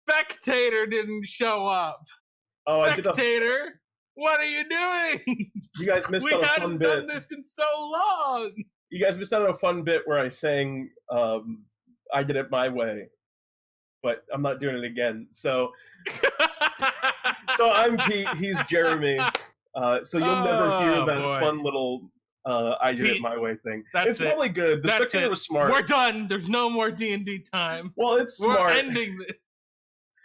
Spectator didn't show up. Oh, I did. Spectator, what are you doing? You guys missed We out a fun hadn't bit. done this in so long. You guys missed out on a fun bit where I sang I Did It My Way, but I'm not doing it again. So I'm Pete, he's Jeremy. So you'll never hear that fun little I Did It My Way thing. It's probably good. The Spectator was smart. We're done. There's no more D&D time. Well, it's smart. We're ending this.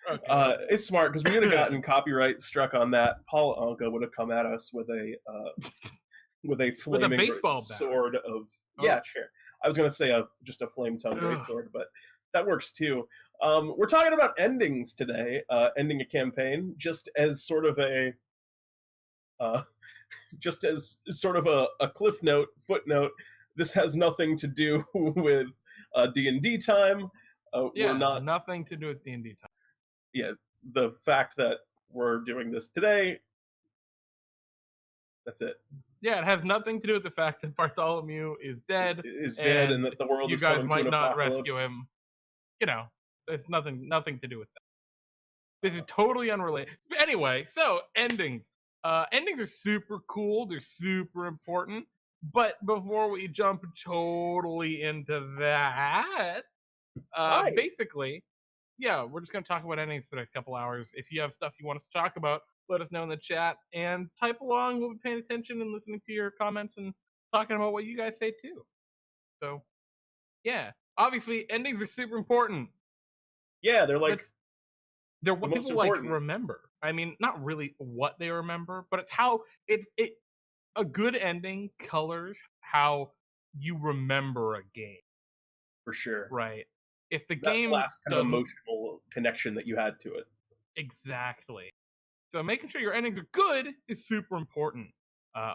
Okay. It's smart because we would have gotten copyright struck on that. Paul Anka would have come at us with a flaming baseball sword of yeah, sure. I was gonna say just a flame tongue greatsword, but that works too. We're talking about endings today, ending a campaign, just as sort of a cliff note, footnote. This has nothing to do with D&D time. We're not nothing to do with D&D time. Yeah, the fact that we're doing this today, that's it. Yeah, it has nothing to do with the fact that Bartholomew is dead. And that the world you is guys coming might to an not apocalypse. rescue him. You know, there's nothing to do with that. This is totally unrelated. But anyway, so endings. Endings are super cool. They're super important. But before we jump totally into that, basically, yeah, we're just going to talk about endings for the next couple hours. If you have stuff you want us to talk about, let us know in the chat and type along. We'll be paying attention and listening to your comments and talking about what you guys say too. So, yeah, obviously endings are super important. Yeah, they're like they're what people like remember. I mean, not really what they remember, but it's how a good ending colors how you remember a game. For sure. Right. If the that game last kind of emotional connection that you had to it. Exactly. So making sure your endings are good is super important.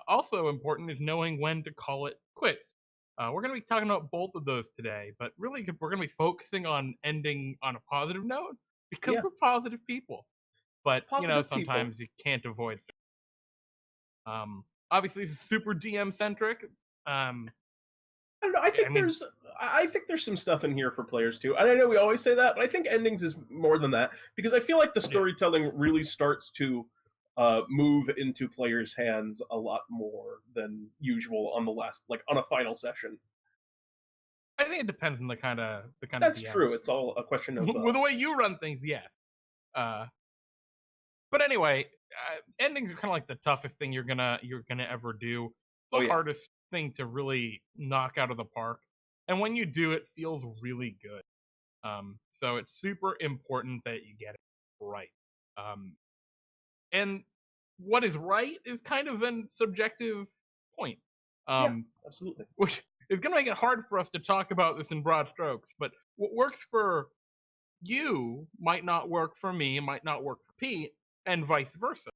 Also important is knowing when to call it quits. We're going to be talking about both of those today, but really we're going to be focusing on ending on a positive note because we're positive people. But sometimes you can't avoid. Obviously, this is super DM centric. I don't know. I think there's some stuff in here for players too. And I know we always say that, but I think endings is more than that because I feel like the storytelling really starts to move into players' hands a lot more than usual on on a final session. I think it depends on the kind of That's DM. true. It's all a question of with the way you run things, yes. But anyway, endings are kind of like the toughest thing you're gonna ever do. The hardest thing to really knock out of the park, and when you do, it feels really good. So it's super important that you get it right. And what is right is kind of a subjective point. Absolutely. Which is going to make it hard for us to talk about this in broad strokes. But what works for you might not work for me, might not work for Pete, and vice versa.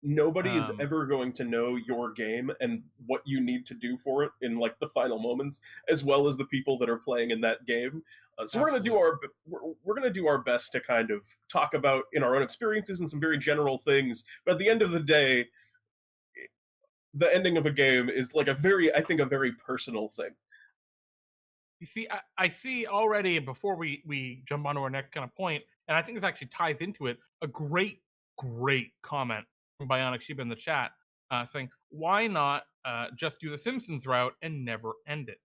Nobody is ever going to know your game and what you need to do for it in like the final moments, as well as the people that are playing in that game. So we're gonna do our best to kind of talk about in our own experiences and some very general things. But at the end of the day, the ending of a game is like a very personal thing. You see, I see already before we jump onto our next kind of point, and I think this actually ties into it. A great comment from Bionic Sheep in the chat saying, why not just do the Simpsons route and never end it?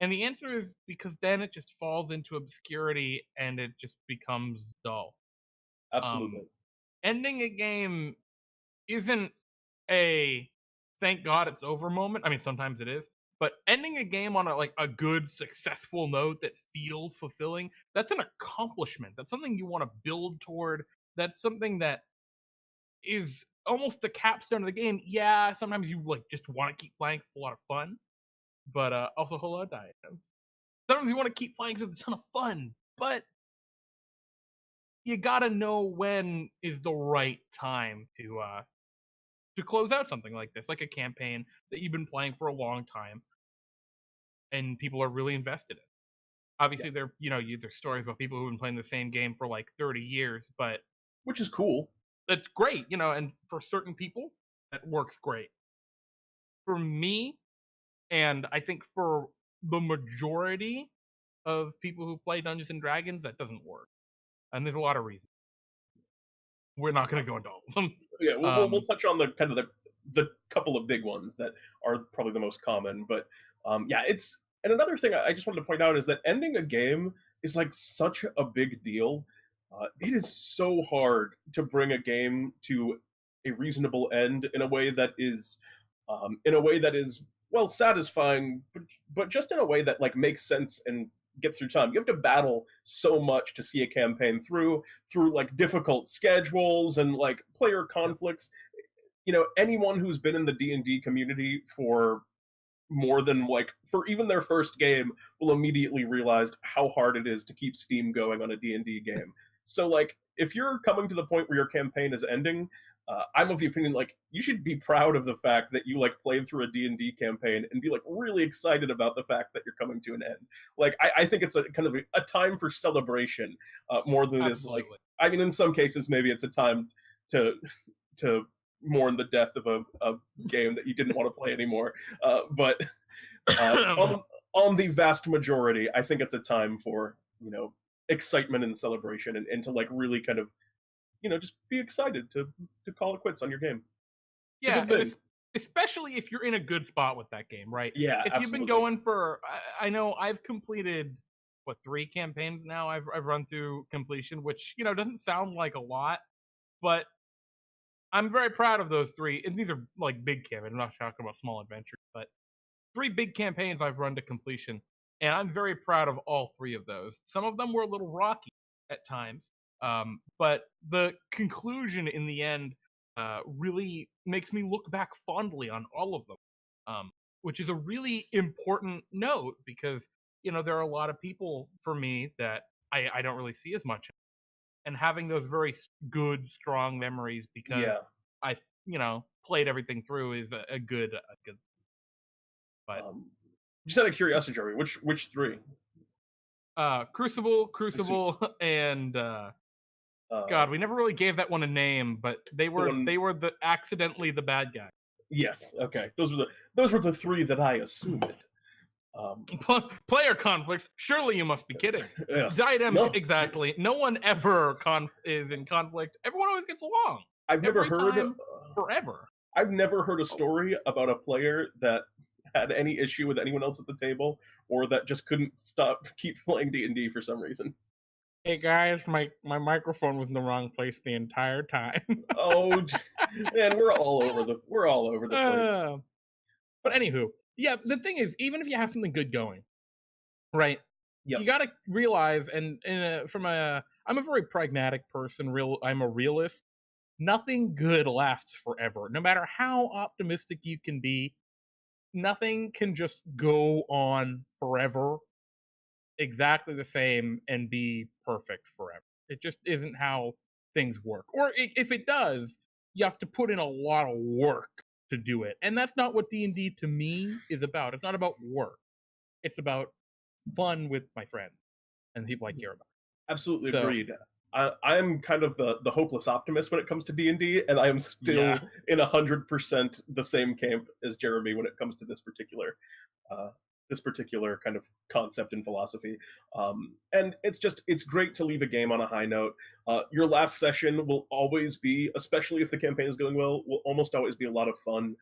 And the answer is because then it just falls into obscurity and it just becomes dull. Absolutely. Ending a game isn't a thank God it's over moment. I mean, sometimes it is. But ending a game on a good, successful note that feels fulfilling, that's an accomplishment. That's something you want to build toward. That's something that is almost the capstone of the game. Yeah, sometimes you just want to keep playing. It's a lot of fun. But also, hello, Diane. Sometimes you want to keep playing because it's a ton of fun. But you gotta know when is the right time to close out something like this, like a campaign that you've been playing for a long time. And people are really invested in. Obviously, there's stories about people who've been playing the same game for like 30 years, but which is cool. That's great, and for certain people, that works great. For me, and I think for the majority of people who play Dungeons and Dragons, that doesn't work, and there's a lot of reasons. we're not going to go into all of them. Yeah, we'll Um, touch on the kind of the couple of big ones that are probably the most common. But yeah, it's and another thing I just wanted to point out is that ending a game is like such a big deal. It is so hard to bring a game to a reasonable end in a way that is well satisfying, but just in a way that like makes sense and gets through time. You have to battle so much to see a campaign through like difficult schedules and like player yeah, conflicts. You know, anyone who's been in the D&D community for more than like for even their first game will immediately realize how hard it is to keep steam going on a D&D game. So like if you're coming to the point where your campaign is ending, I'm of the opinion like you should be proud of the fact that you like played through a D&D campaign and be like really excited about the fact that you're coming to an end. Like I think it's a kind of a time for celebration more than it is like absolutely. I mean in some cases maybe it's a time to to mourn the death of a game that you didn't want to play anymore. But on the vast majority, I think it's a time for excitement and celebration, and to like really kind of just be excited to call it quits on your game. It's a Yeah, good and thing. especially if you're in a good spot with that game, right? Yeah, If you've been absolutely. going for, I know I've completed what 3 campaigns now. I've run through completion, which doesn't sound like a lot, but I'm very proud of those 3. And these are like big campaigns. I'm not talking about small adventures, but 3 big campaigns I've run to completion, and I'm very proud of all 3 of those. Some of them were a little rocky at times, but the conclusion in the end really makes me look back fondly on all of them, which is a really important note because there are a lot of people for me that I don't really see as much, and having those very good, strong memories because Yeah. I played everything through is a good. But Um, just out of curiosity, Jeremy, which three? Crucible, I see. and Uh, God, we never really gave that one a name, but they the were one. they were the accidentally the bad guy. Yes. Okay. Those were the three that I assumed. Um, Player conflicts. Surely you must be kidding. yes. Diadems, No, exactly. No one ever is in conflict. Everyone always gets along. I've never Every heard. time, forever. I've never heard a Oh, story about a player that had any issue with anyone else at the table, or that just couldn't stop keep playing D&D for some reason. hey guys, my microphone was in the wrong place the entire time. Oh, man, we're all over the place. uh, but anywho, yeah. The thing is, even if you have something good going, right? Yep. You got to realize, I'm a very pragmatic person. I'm a realist. Nothing good lasts forever. No matter how optimistic you can be, nothing can just go on forever exactly the same and be perfect forever. It just isn't how things work. Or if it does, you have to put in a lot of work to do it. And that's not what D&D to me is about. It's not about work. It's about fun with my friends and people I care about. Absolutely So, agreed. I'm kind of the hopeless optimist when it comes to D&D, and I am yeah, still in 100% the same camp as Jeremy when it comes to uh, this particular kind of concept and philosophy. And it's great to leave a game on a high note. Your last session will always be, especially if the campaign is going well, will almost always be a lot of fun.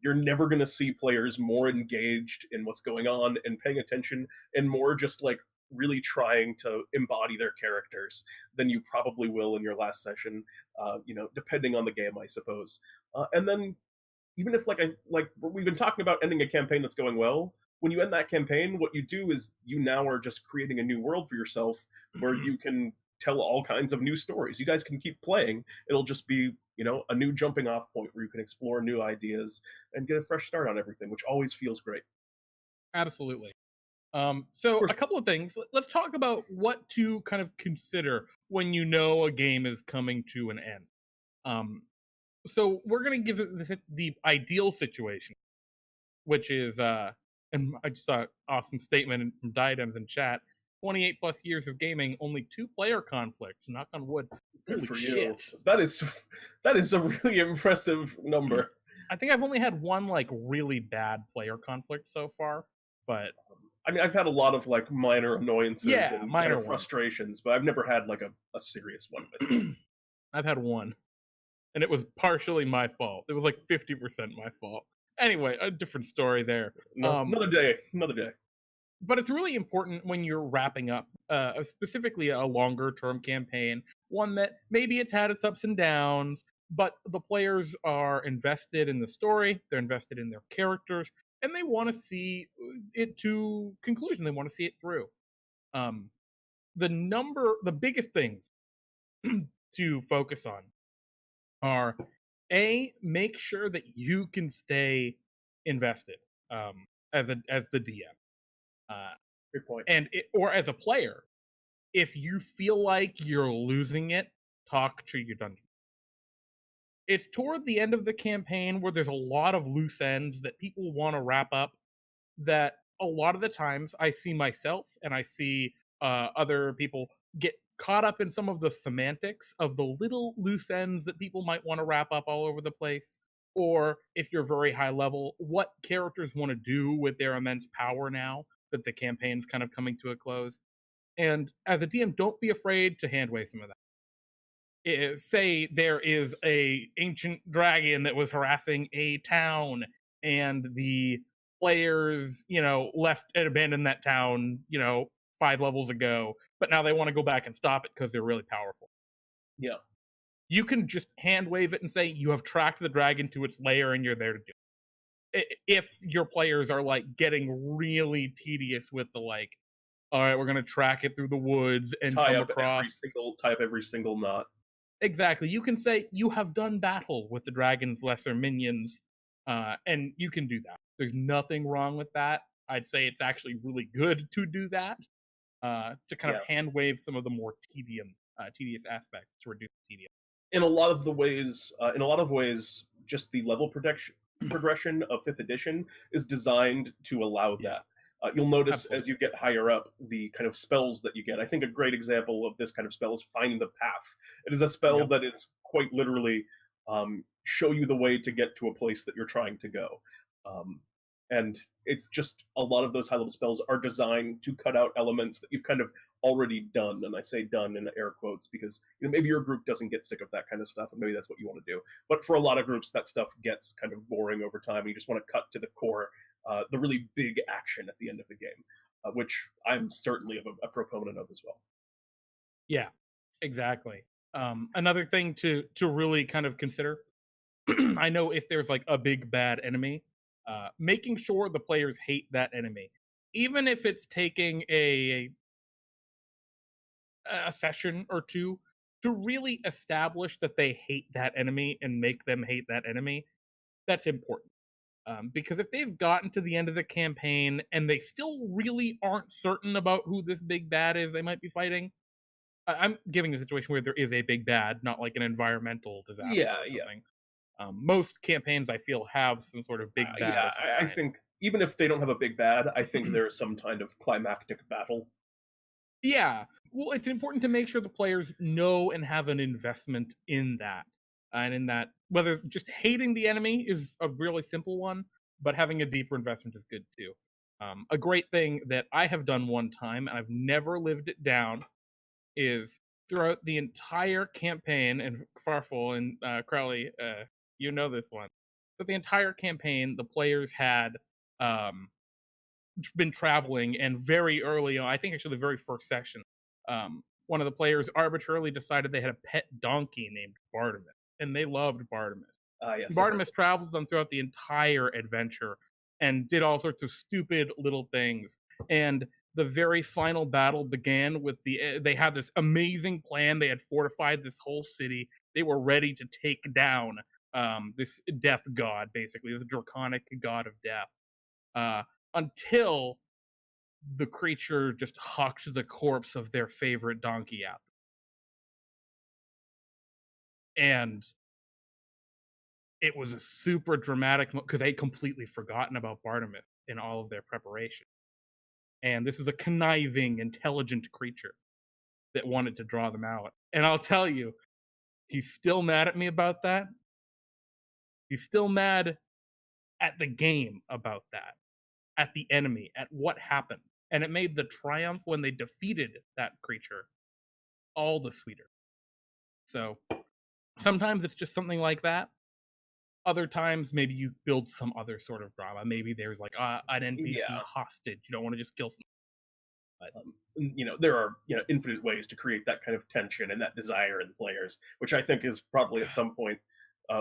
You're never going to see players more engaged in what's going on and paying attention, and more just like really trying to embody their characters than you probably will in your last session. Depending on the game, I suppose. And then even if like we've been talking about ending a campaign that's going well, when you end that campaign, what you do is you now are just creating a new world for yourself where you can tell all kinds of new stories. You guys can keep playing. It'll just be, a new jumping off point where you can explore new ideas and get a fresh start on everything, which always feels great. absolutely. Of So course. a couple of things. Let's talk about what to kind of consider when you know a game is coming to an end. Um, so we're gonna give it the ideal situation, which is and I just saw an awesome statement from Diadems in chat. 28 plus years of gaming, only 2 player conflicts. Knock on wood. Good Holy for you. shit! That is a really impressive number. I think I've only had one like really bad player conflict so far, but I mean, I've had a lot of like minor annoyances yeah, and kind minor of ones. frustrations, but I've never had like a serious one myself. I've had one, and it was partially my fault. It was like 50% my fault. Anyway, a different story there. No, Um, another day, another day. but it's really important when you're wrapping up, specifically a longer term campaign, one that maybe it's had its ups and downs, but the players are invested in the story, they're invested in their characters, and they want to see it to conclusion. They want to see it through. Um, the biggest things to focus on are make sure that you can stay invested as the DM. Uh, Good point. or as a player, if you feel like you're losing it, talk to your dungeon. It's toward the end of the campaign where there's a lot of loose ends that people want to wrap up, that a lot of the times I see myself and I see other people get caught up in some of the semantics of the little loose ends that people might want to wrap up all over the place. Or if you're very high level, what characters want to do with their immense power now that the campaign's kind of coming to a close. And as a DM, don't be afraid to hand wave some of that. Say there is a ancient dragon that was harassing a town, and the players, left and abandoned that town, 5 levels ago, but now they want to go back and stop it because they're really powerful. Yeah. You can just hand wave it and say you have tracked the dragon to its lair and you're there to do it. If your players are like getting really tedious with the like, all right, we're gonna track it through the woods and come across. Tie up every single knot. Exactly. You can say you have done battle with the dragon's lesser minions, and you can do that. There's nothing wrong with that. I'd say it's actually really good to do that, to kind of Yeah. hand wave some of the more tedious aspects to reduce tedium. In a lot of the ways, just the level progression of fifth edition is designed to allow Yeah, that. You'll notice as absolutely. you get higher up the kind of spells that you get. I think a great example of this kind of spell is Find the Path. It is a spell Yep. that is quite literally show you the way to get to a place that you're trying to go. Um, and it's just a lot of those high level spells are designed to cut out elements that you've kind of already done. And I say done in air quotes because maybe your group doesn't get sick of that kind of stuff, and maybe that's what you want to do. But for a lot of groups, that stuff gets kind of boring over time, and you just want to cut to the core, the really big action at the end of the game, which I'm certainly a proponent of as well. Yeah, exactly. Another thing to really kind of consider, I know if there's like a big bad enemy, making sure the players hate that enemy, even if it's taking a session or two to really establish that they hate that enemy and make them hate that enemy. That's important. Because if they've gotten to the end of the campaign and they still really aren't certain about who this big bad is they might be fighting, I'm giving a situation where there is a big bad, not like an environmental disaster Yeah, or yeah, something. Most campaigns I feel have some sort of big bad yeah. of some I kind. think even if they don't have a big bad, I think there's some kind of climactic battle. Yeah. Well, it's important to make sure the players know and have an investment in that. And in that, whether just hating the enemy is a really simple one, but having a deeper investment is good too. A great thing that I have done one time, and I've never lived it down, is throughout the entire campaign, and Farfel and Crowley, you know this one. But the entire campaign, the players had um, been traveling, and very early on, I think actually the very first session, one of the players arbitrarily decided they had a pet donkey named Bartimus, and they loved Bartimus. Yes, I've heard Bartimus traveled them throughout the entire adventure and did all sorts of stupid little things. And the very final battle began with they had this amazing plan. They had fortified this whole city. They were ready to take down this death god, basically, this draconic god of death. Uh, until the creature just hucked the corpse of their favorite donkey at them. And it was a super dramatic because they'd completely forgotten about Bartimus in all of their preparation. And this is a conniving, intelligent creature that wanted to draw them out. And I'll tell you, he's still mad at me about that. He's still mad at the game about that, at the enemy, at what happened. And it made the triumph when they defeated that creature all the sweeter. So sometimes it's just something like that. Other times, maybe you build some other sort of drama. Maybe there's like an NPC Yeah. hostage. You don't want to just kill someone. But There are infinite ways to create that kind of tension and that desire in players, which I think is probably at some point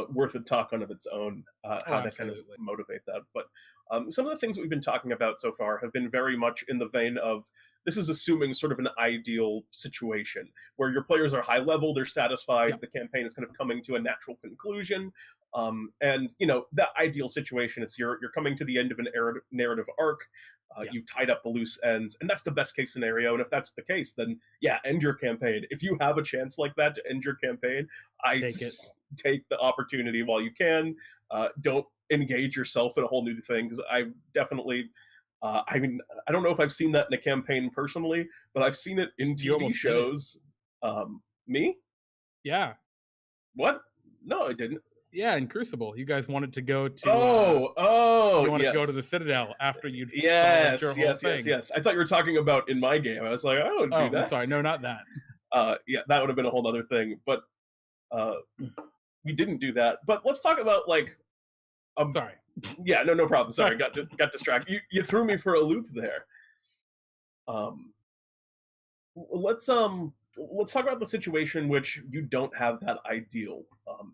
worth a talk on of its own, oh, how to kind of absolutely. motivate that. But some of the things that we've been talking about so far have been very much in the vein of this is assuming sort of an ideal situation where your players are high level, they're satisfied, Yep. the campaign is kind of coming to a natural conclusion. And that ideal situation, it's you're coming to the end of an narrative arc. Yeah. You've tied up the loose ends, and that's the best case scenario. And if that's the case, then yeah, end your campaign. If you have a chance like that to end your campaign, Take it. take the opportunity while you can. Don't engage yourself in a whole new thing because I definitely. I mean, I don't know if I've seen that in a campaign personally, but I've seen it in You TV almost did it. shows. Me? Yeah. What? No, I didn't. Yeah, in Crucible, you guys wanted to go to Oh, you wanted to go to the yes. Citadel after you'd solved your Yes, whole yes, yes, thing. yes. I thought you were talking about in my game. I was like, I don't Oh, do I'm that. sorry. No, not that. Yeah, that would have been a whole other thing. But uh, we didn't do that. But let's talk about like, um, Sorry. yeah, no problem. Sorry, got distracted. You threw me for a loop there. Um, let's talk about the situation in which you don't have that ideal.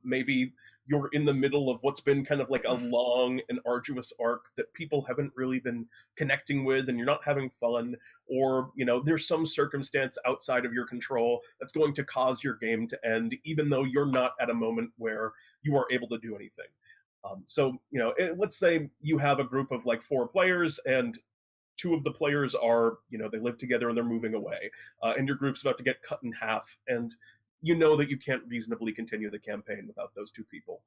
Maybe you're in the middle of what's been kind of like a long and arduous arc that people haven't really been connecting with, and you're not having fun, or there's some circumstance outside of your control that's going to cause your game to end, even though you're not at a moment where you are able to do anything. Let's say you have a group of like 4 players, and two of the players are, they live together and they're moving away, and your group's about to get cut in half, and you know that you can't reasonably continue the campaign without those two people.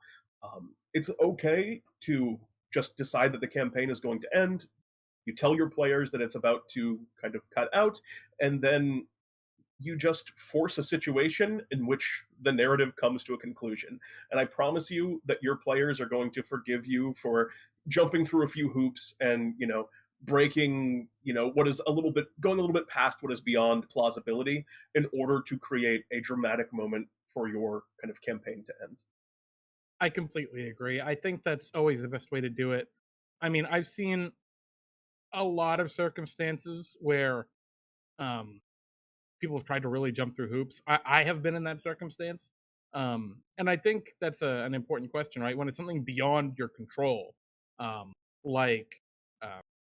It's okay to just decide that the campaign is going to end. You tell your players that it's about to kind of cut out, and then you just force a situation in which the narrative comes to a conclusion. And I promise you that your players are going to forgive you for jumping through a few hoops and, breaking, what is going a little bit past what is beyond plausibility in order to create a dramatic moment for your kind of campaign to end. I completely agree. I think that's always the best way to do it. I mean, I've seen a lot of circumstances where um, people have tried to really jump through hoops. I have been in that circumstance. And I think that's an important question, right? When it's something beyond your control, um, like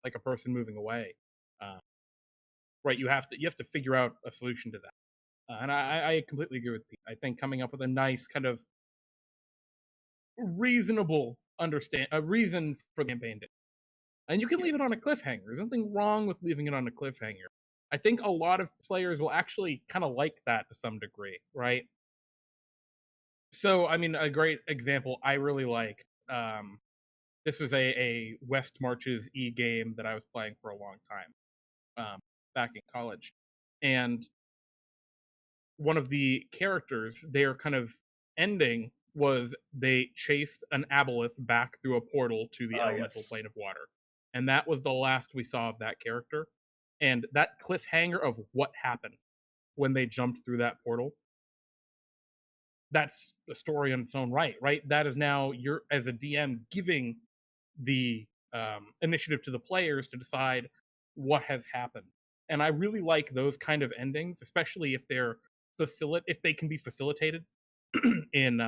like a person moving away, uh, right? You have to figure out a solution to that. And I completely agree with Pete. I think coming up with a nice kind of reasonable understand a reason for the campaign, and you can Yeah. leave it on a cliffhanger. There's nothing wrong with leaving it on a cliffhanger. I think a lot of players will actually kind of like that to some degree, right? So, I mean, a great example I really like. This was a West Marches E game that I was playing for a long time, back in college, and one of the characters, their kind of ending was they chased an aboleth back through a portal to the elemental Yes. plane of water. And that was the last we saw of that character. And that cliffhanger of what happened when they jumped through that portal, that's a story on its own right, right? That is now you're, as a DM, giving the initiative to the players to decide what has happened. And I really like those kind of endings, especially if they're if they can be facilitated in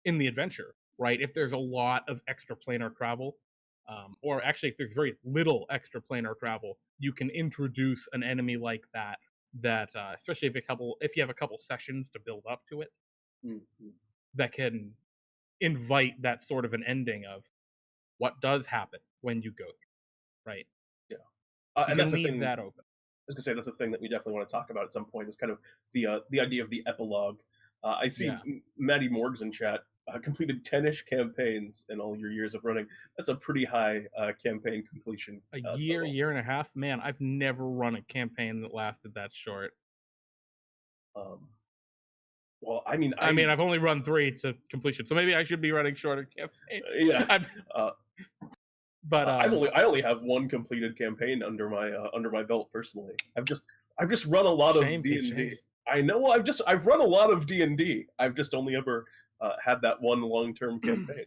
in the adventure, right? If there's a lot of extra planar travel, or actually if there's very little extra planar travel, you can introduce an enemy like that. That especially if you have a couple sessions to build up to it, Mhm. that can invite that sort of an ending of what does happen when you go through, right? Yeah. You And can that's the leave thing. that open. Was gonna say that's a thing that we definitely want to talk about at some point. Is kind of the idea of the epilogue. I see Yeah, Maddie Morgs in chat completed 10ish campaigns in all your years of running. That's a pretty high campaign completion a year, total. year and a half. Man, I've never run a campaign that lasted that short. Um, well, I mean, I mean, I've only run 3 to completion, so maybe I should be running shorter campaigns. yeah, I've uh, but, I only have one completed campaign under my belt personally. I've just run a lot of shame, D Pete, and D. shame. I know. I've run a lot of D&D. I've just only ever had that one long-term campaign.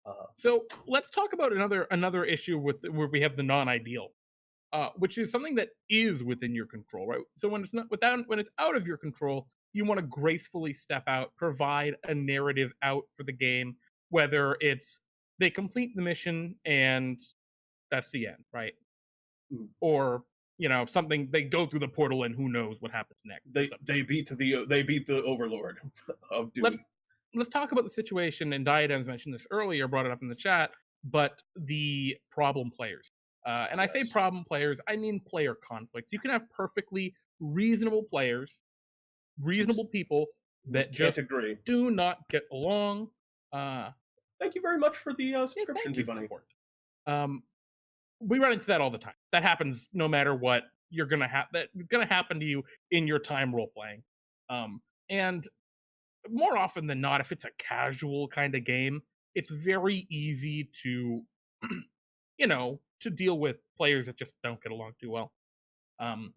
Uh, So let's talk about another issue with where we have the non-ideal, which is something that is within your control, right? So when it's out of your control, you want to gracefully step out, provide a narrative out for the game, whether it's they complete the mission and that's the end, right? mm, Or something they go through the portal and who knows what happens next. they beat the Overlord of Let's Doom. let's talk about the situation. And Diadems mentioned this earlier, brought it up in the chat, but the problem players. And I say Yes, problem players, I mean player conflicts. You can have perfectly reasonable players, who reasonable people that can't just agree. do not get along. Uh, Thank you very much for the yeah, subscription, thank you, D-Bunny. support. Um, we run into that all the time. That happens no matter what. You're gonna have that gonna happen to you in your time role playing. And more often than not, if it's a casual kind of game, it's very easy to, to deal with players that just don't get along too well. Um,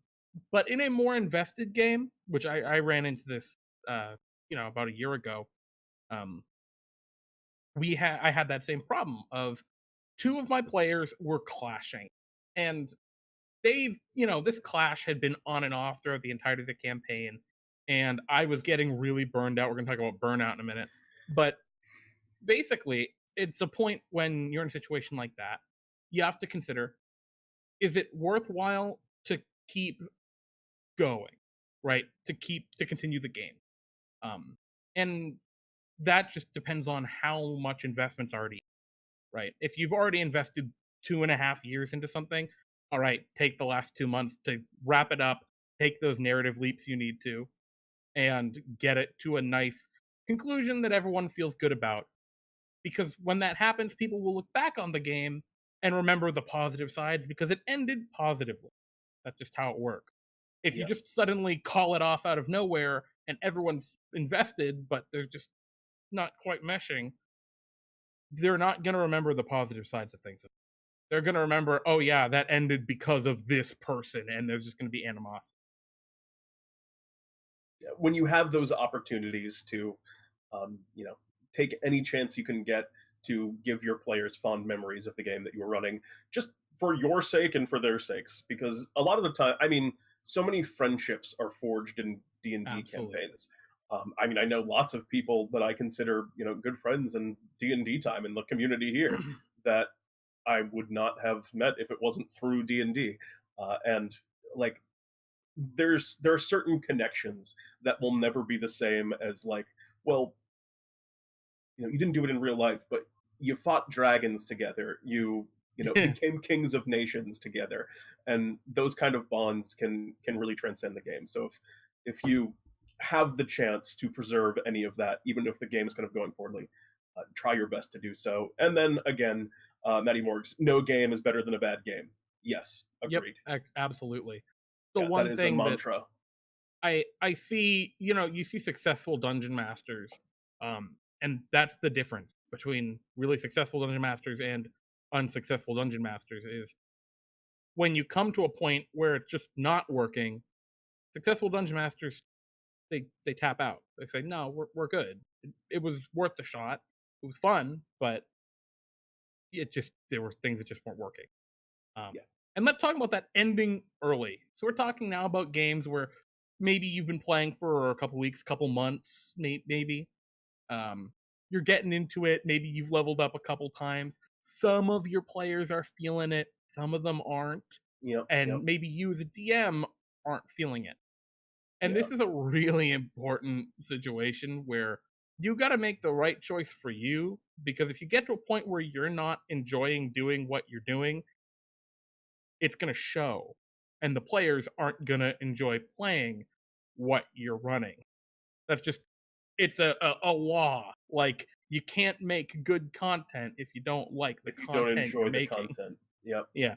but in a more invested game, which I ran into this, about a year ago, um, I had that same problem of two of my players were clashing, and this clash had been on and off throughout the entirety of the campaign, and I was getting really burned out. We're going to talk about burnout in a minute, but basically, it's a point when you're in a situation like that, you have to consider, is it worthwhile to keep going, right? To continue the game. Um and that just depends on how much investment's already, right? If you've already invested 2.5 years into something, all right, take the last 2 months to wrap it up, take those narrative leaps you need to, and get it to a nice conclusion that everyone feels good about. Because when that happens, people will look back on the game and remember the positive sides because it ended positively. That's just how it works. If you Yeah. just suddenly call it off out of nowhere and everyone's invested, but they're just not quite meshing, they're not going to remember the positive sides of things. They're going to remember, oh, yeah, that ended because of this person, and there's just going to be animosity. When you have those opportunities to, you know, take any chance you can get to give your players fond memories of the game that you were running, just for your sake and for their sakes, because a lot of the time, I mean, so many friendships are forged in D&D Absolutely. campaigns. I mean, I know lots of people that I consider, good friends in D&D time in the community here that I would not have met if it wasn't through D&D. And like there are certain connections that will never be the same as, like, well, you didn't do it in real life, but you fought dragons together, became kings of nations together, and those kind of bonds can really transcend the game. So if you have the chance to preserve any of that, even if the game is kind of going poorly, try your best to do so. And then again, Matty Morgs, no game is better than a bad game. Yes, Yep, agreed. absolutely. The Yeah, that one is a thing that mantra. I see, you see successful dungeon masters, and that's the difference between really successful dungeon masters and unsuccessful dungeon masters is when you come to a point where it's just not working, successful dungeon masters they tap out. They say, "No, we're good. It was worth the shot. It was fun, but there were things that just weren't working." Um, Yeah. and let's talk about that ending early. So we're talking now about games where maybe you've been playing for a couple weeks, couple months, maybe. Um, you're getting into it. Maybe you've leveled up a couple times. Some of your players are feeling it. Some of them aren't. Yep. Yep. And maybe you as a DM aren't feeling it. And Yeah. this is a really important situation where you got to make the right choice for you. Because if you get to a point where you're not enjoying doing what you're doing, it's going to show. And the players aren't going to enjoy playing what you're running. That's just, it's a law. Like, you can't make good content if you don't like the If you don't content you're enjoy the making. content. Yep. Yeah.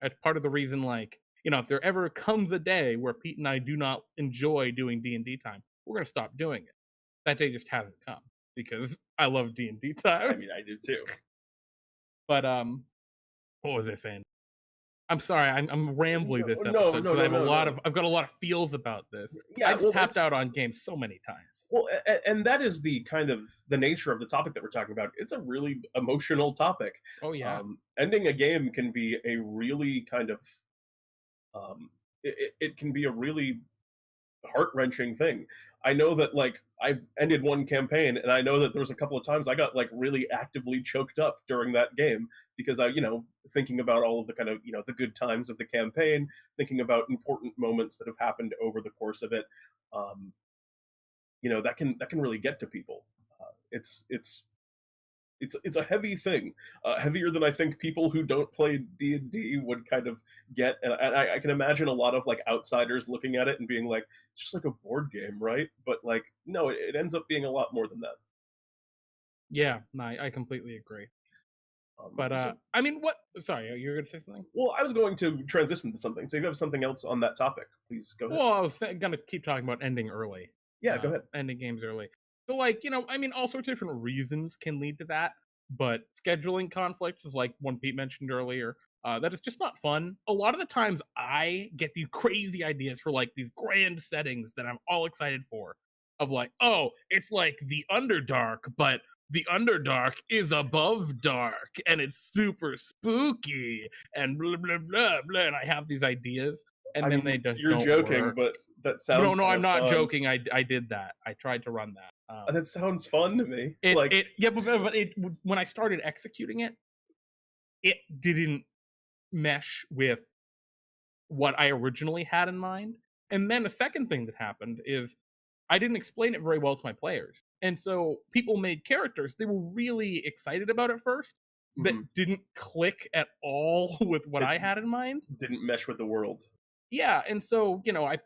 That's part of the reason, like, if there ever comes a day where Pete and I do not enjoy doing D&D time, we're going to stop doing it. That day just hasn't come because I love D&D I time. mean, I do too. But, what was I saying? I'm sorry, I'm rambling this No, episode no, because no, no, no. I've got a lot of feels about this. Yeah, I've well, tapped it's out on games so many times. well, and that is the kind of the nature of the topic that we're talking about. It's a really emotional topic. Oh yeah. Ending a game can be a really kind of it can be a really heart wrenching thing. I know that like I ended one campaign, and I know that there was a couple of times I got like really actively choked up during that game because I, thinking about all of the kind of the good times of the campaign, thinking about important moments that have happened over the course of it. Um, that can really get to people. It's a heavy thing, heavier than I think people who don't play D&D would kind of get. And I can imagine a lot of like outsiders looking at it and being like, it's just like a board game, right? But like, no, it ends up being a lot more than that. Yeah, no, I completely agree. But So, I mean, what? Sorry, you were gonna say something? well, I was going to transition to something. So if you have something else on that topic, please go ahead. Well, I was gonna keep talking about ending early, Yeah, go ahead. ending games early. So, like, I mean, all sorts of different reasons can lead to that, but scheduling conflicts is like one Pete mentioned earlier. That is just not fun. A lot of the times, I get these crazy ideas for like these grand settings that I'm all excited for. Of like, oh, it's like the Underdark, but the Underdark is above dark, and it's super spooky, and blah blah blah blah. And I have these ideas, I and then they mean, just you're don't joking, work. but that No, sounds no, kind I'm of not fun. joking. I did that. I tried to run that. That sounds fun to me. It Like, it yeah, but it when I started executing it, it didn't mesh with what I originally had in mind. And then a second thing that happened is I didn't explain it very well to my players. And so people made characters they were really excited about at first that mhm, didn't click at all with what it I had in mind. didn't mesh with the world. Yeah, and so,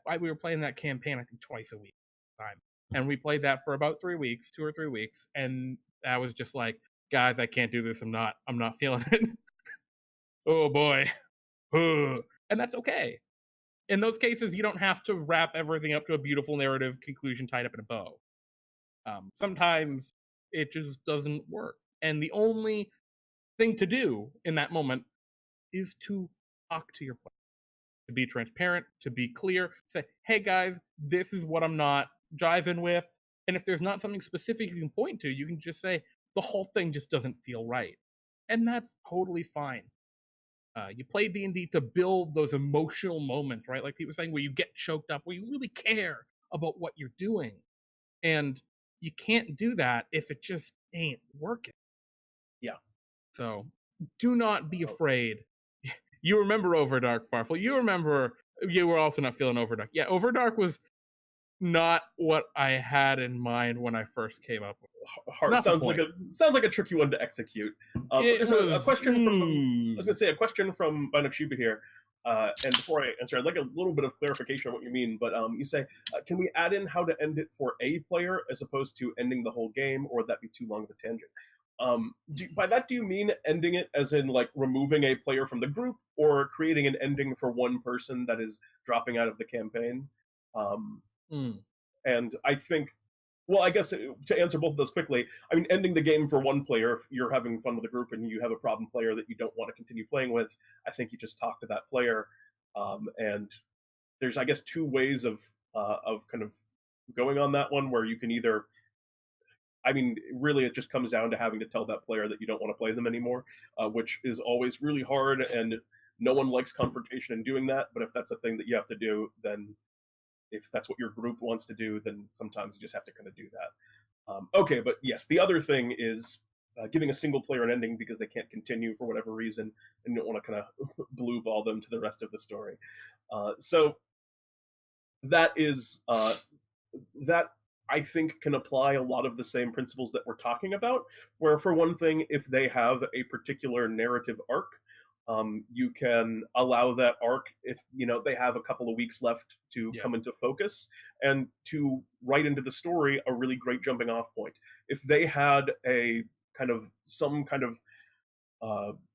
I we were playing that campaign I think twice a week time. And we played that for about 3 weeks, 2 or 3 weeks, and I was just like, "Guys, I can't do this. I'm not feeling it." Oh boy. Ugh. And that's okay. In those cases, you don't have to wrap everything up to a beautiful narrative conclusion tied up in a bow. Sometimes it just doesn't work. And the only thing to do in that moment is to talk to your player, to be transparent, to be clear, say, hey guys, this is what I'm not jiving with. And if there's not something specific you can point to, you can just say, the whole thing just doesn't feel right. And that's totally fine. You play D&D to build those emotional moments, right? Like people saying, where you get choked up, where you really care about what you're doing. And you can't do that if it just ain't working. Yeah. So do not be Oh, afraid. You remember Overdark, Farfel. You remember you were also not feeling Overdark. Yeah, Overdark was not what I had in mind when I first came up with it. hard Not the sounds like point. a tricky one to execute. But It there's a was question from I was going to say a question from Banuk Shiba here. And before I answer, I'd like a little bit of clarification on what you mean. But you say, can we add in how to end it for a player as opposed to ending the whole game, or would that be too long of a tangent? By that, do you mean ending it as in like removing a player from the group, or creating an ending for one person that is dropping out of the campaign? Um, mm, and I think, well, I guess to answer both of those quickly, I mean, ending the game for one player, if you're having fun with a group and you have a problem player that you don't want to continue playing with, I think you just talk to that player. And there's, I guess, two ways of kind of going on that one, where you can either, I mean, really, it just comes down to having to tell that player that you don't want to play them anymore, which is always really hard, and no one likes confrontation in doing that. But if that's a thing that you have to do, then if that's what your group wants to do, then sometimes you just have to kind of do that. Okay, but yes, the other thing is giving a single player an ending because they can't continue for whatever reason, and you don't want to kind of blue ball them to the rest of the story. So that is that I think can apply a lot of the same principles that we're talking about. Where for one thing, if they have a particular narrative arc, you can allow that arc if they have a couple of weeks left to yeah. come into focus and to write into the story a really great jumping off point. If they had a kind of some kind of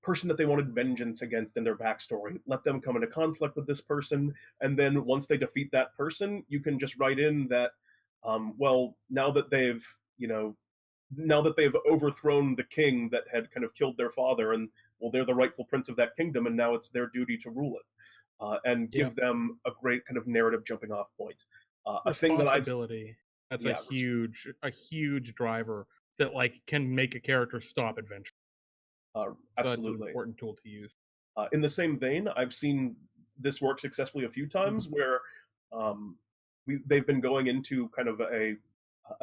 person that they wanted vengeance against in their backstory, let them come into conflict with this person, and then once they defeat that person, you can just write in that, well, now that they've overthrown the king that had kind of killed their father, and well, they're the rightful prince of that kingdom, and now it's their duty to rule it, and Yeah. give them a great kind of narrative jumping off point. A thing that I've Responsibility. That's yeah, a huge driver that, like, can make a character stop adventure. So that's an absolutely. important tool to use. In the same vein, I've seen this work successfully a few times Mhm. where um, they've been going into kind of a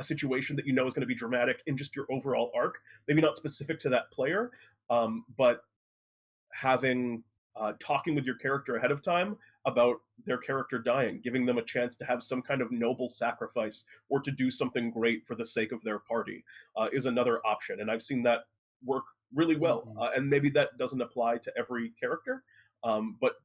situation that you know is going to be dramatic in just your overall arc, maybe not specific to that player, but having talking with your character ahead of time about their character dying, giving them a chance to have some kind of noble sacrifice or to do something great for the sake of their party is another option, and I've seen that work really well. Mhm. And maybe that doesn't apply to every character, but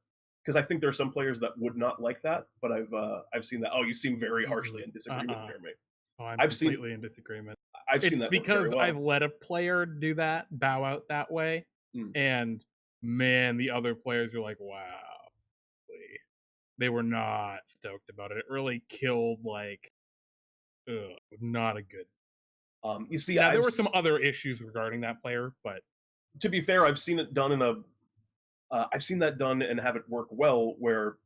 because I think there are some players that would not like that, but I've seen that. Oh, you seem very harshly Mm-mm. in disagreement, Uh-uh. Jeremy. Oh, I'm I've seen completely in disagreement. I've seen It's that work very because I've well. let a player do that, bow out that way, Mm. and man, the other players were like, "Wow." They were not stoked about it. It really killed, like, not a good. You see, Now there were some other issues regarding that player, but to be fair, I've seen it done in a I've seen that done and have it work well, where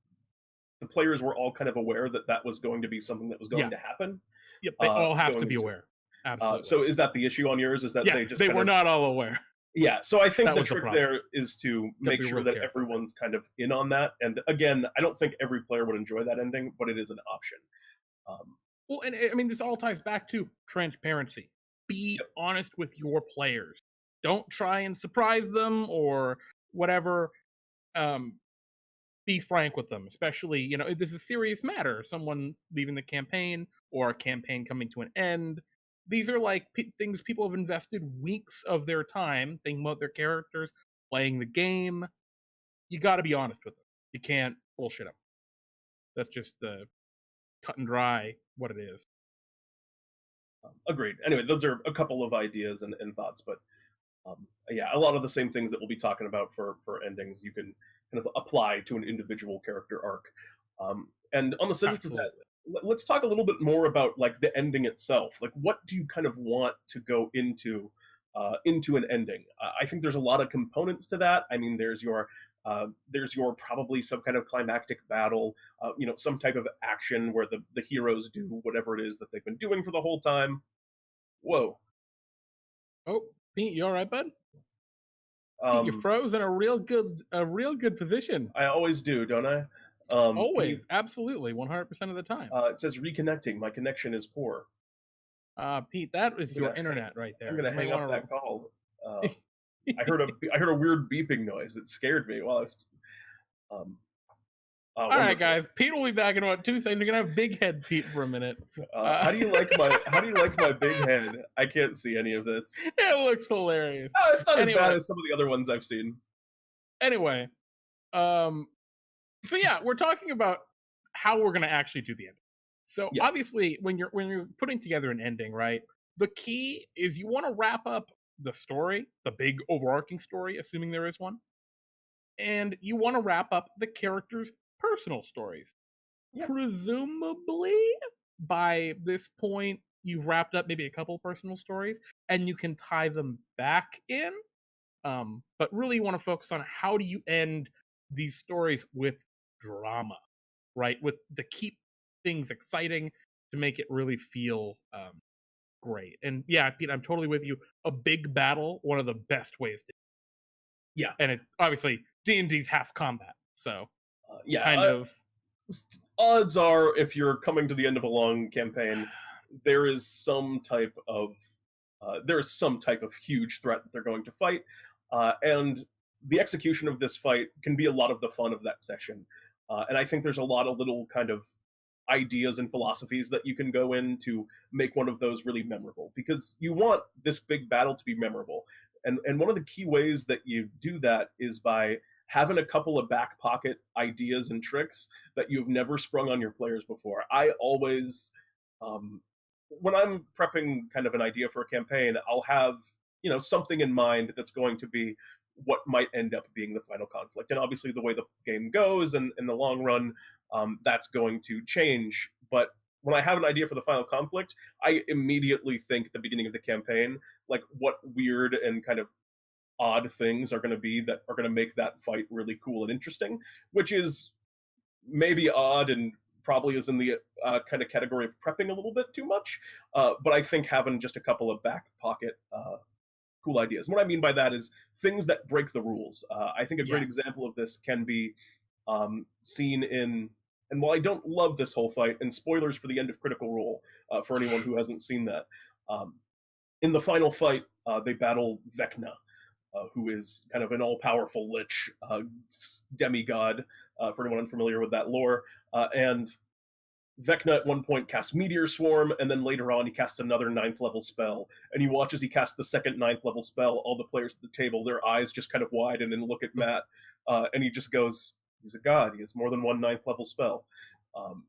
the players were all kind of aware that that was going to be something that was yeah, going to happen. yep, they all have to Going be into aware. Absolutely. so is that the issue on yours? Is that Yeah, they just they kind were of not all aware. yeah? So I think That the was the trick problem. there is to Gotta make be sure real that careful. everyone's kind of in on that. And again, I don't think every player would enjoy that ending, but it is an option. Um, Well, and I mean, this all ties back to transparency. Be yep, honest with your players. Don't try and surprise them or whatever. Um, be frank with them, especially, if this is a serious matter, someone leaving the campaign or a campaign coming to an end. These are like things people have invested weeks of their time thinking about their characters, playing the game. You got to be honest with them. You can't bullshit them. That's just the cut and dry what it is. agreed. Anyway, those are a couple of ideas and thoughts, but yeah, a lot of the same things that we'll be talking about for endings you can kind of apply to an individual character arc. And on the subject of that, Absolutely. let's talk a little bit more about like the ending itself. Like, what do you kind of want to go into an ending? I think there's a lot of components to that. I mean, there's your probably some kind of climactic battle, some type of action where the heroes do whatever it is that they've been doing for the whole time. Whoa. Oh, Pete, you all right, bud? Pete, you Um, froze in a real good position. I always do, don't I? Can you? Always, absolutely, 100% of the time. It says reconnecting. My connection is poor. Pete, that I'm is your gonna internet right I'm there. gonna You may hang up want that call. to. I heard a weird beeping noise. It scared me. While I was um, All right, wonderful. guys. Pete will be back in about 2 seconds. You're gonna have big head Pete for a minute. Uh, How do you like my big head? I can't see any of this. it looks hilarious. Oh, it's not as bad Anyway, as some of the other ones I've seen. anyway. Um. So yeah, we're talking about how we're gonna actually do the ending. So Yeah, obviously, when you're putting together an ending, right? The key is you want to wrap up the story, the big overarching story, assuming there is one, and you want to wrap up the characters' personal stories. yeah, Presumably, by this point, you've wrapped up maybe a couple personal stories, and you can tie them back in. But really, you want to focus on how do you end these stories with drama, right? With to keep things exciting, to make it really feel great. And yeah, Pete, I'm totally with you. A big battle, one of the best ways to, yeah, and it obviously D&D's half combat, so yeah. kind of Odds are, if you're coming to the end of a long campaign, there is some type of huge threat that they're going to fight, and the execution of this fight can be a lot of the fun of that session. And I think there's a lot of little kind of ideas and philosophies that you can go in to make one of those really memorable, because you want this big battle to be memorable. And one of the key ways that you do that is by having a couple of back pocket ideas and tricks that you've never sprung on your players before. I always when I'm prepping kind of an idea for a campaign, I'll have something in mind that's going to be what might end up being the final conflict. And obviously, the way the game goes and in the long run, that's going to change. But when I have an idea for the final conflict, I immediately think at the beginning of the campaign, like, what weird and kind of odd things are going to be that are going to make that fight really cool and interesting, which is maybe odd and probably is in the kind of category of prepping a little bit too much. But I think having just a couple of back pocket cool ideas. And what I mean by that is things that break the rules. I think a great Yeah. example of this can be seen in. And while I don't love this whole fight, and spoilers for the end of Critical Role for anyone who hasn't seen that, um, in the final fight, they battle Vecna, who is kind of an all-powerful lich demigod, for anyone unfamiliar with that lore. And Vecna at one point casts Meteor Swarm, and then later on he casts another ninth level spell. And you watch as he casts the second ninth level spell, all the players at the table, their eyes just kind of widen and look at Matt, and he just goes, he's a god, he has more than one ninth level spell. Um,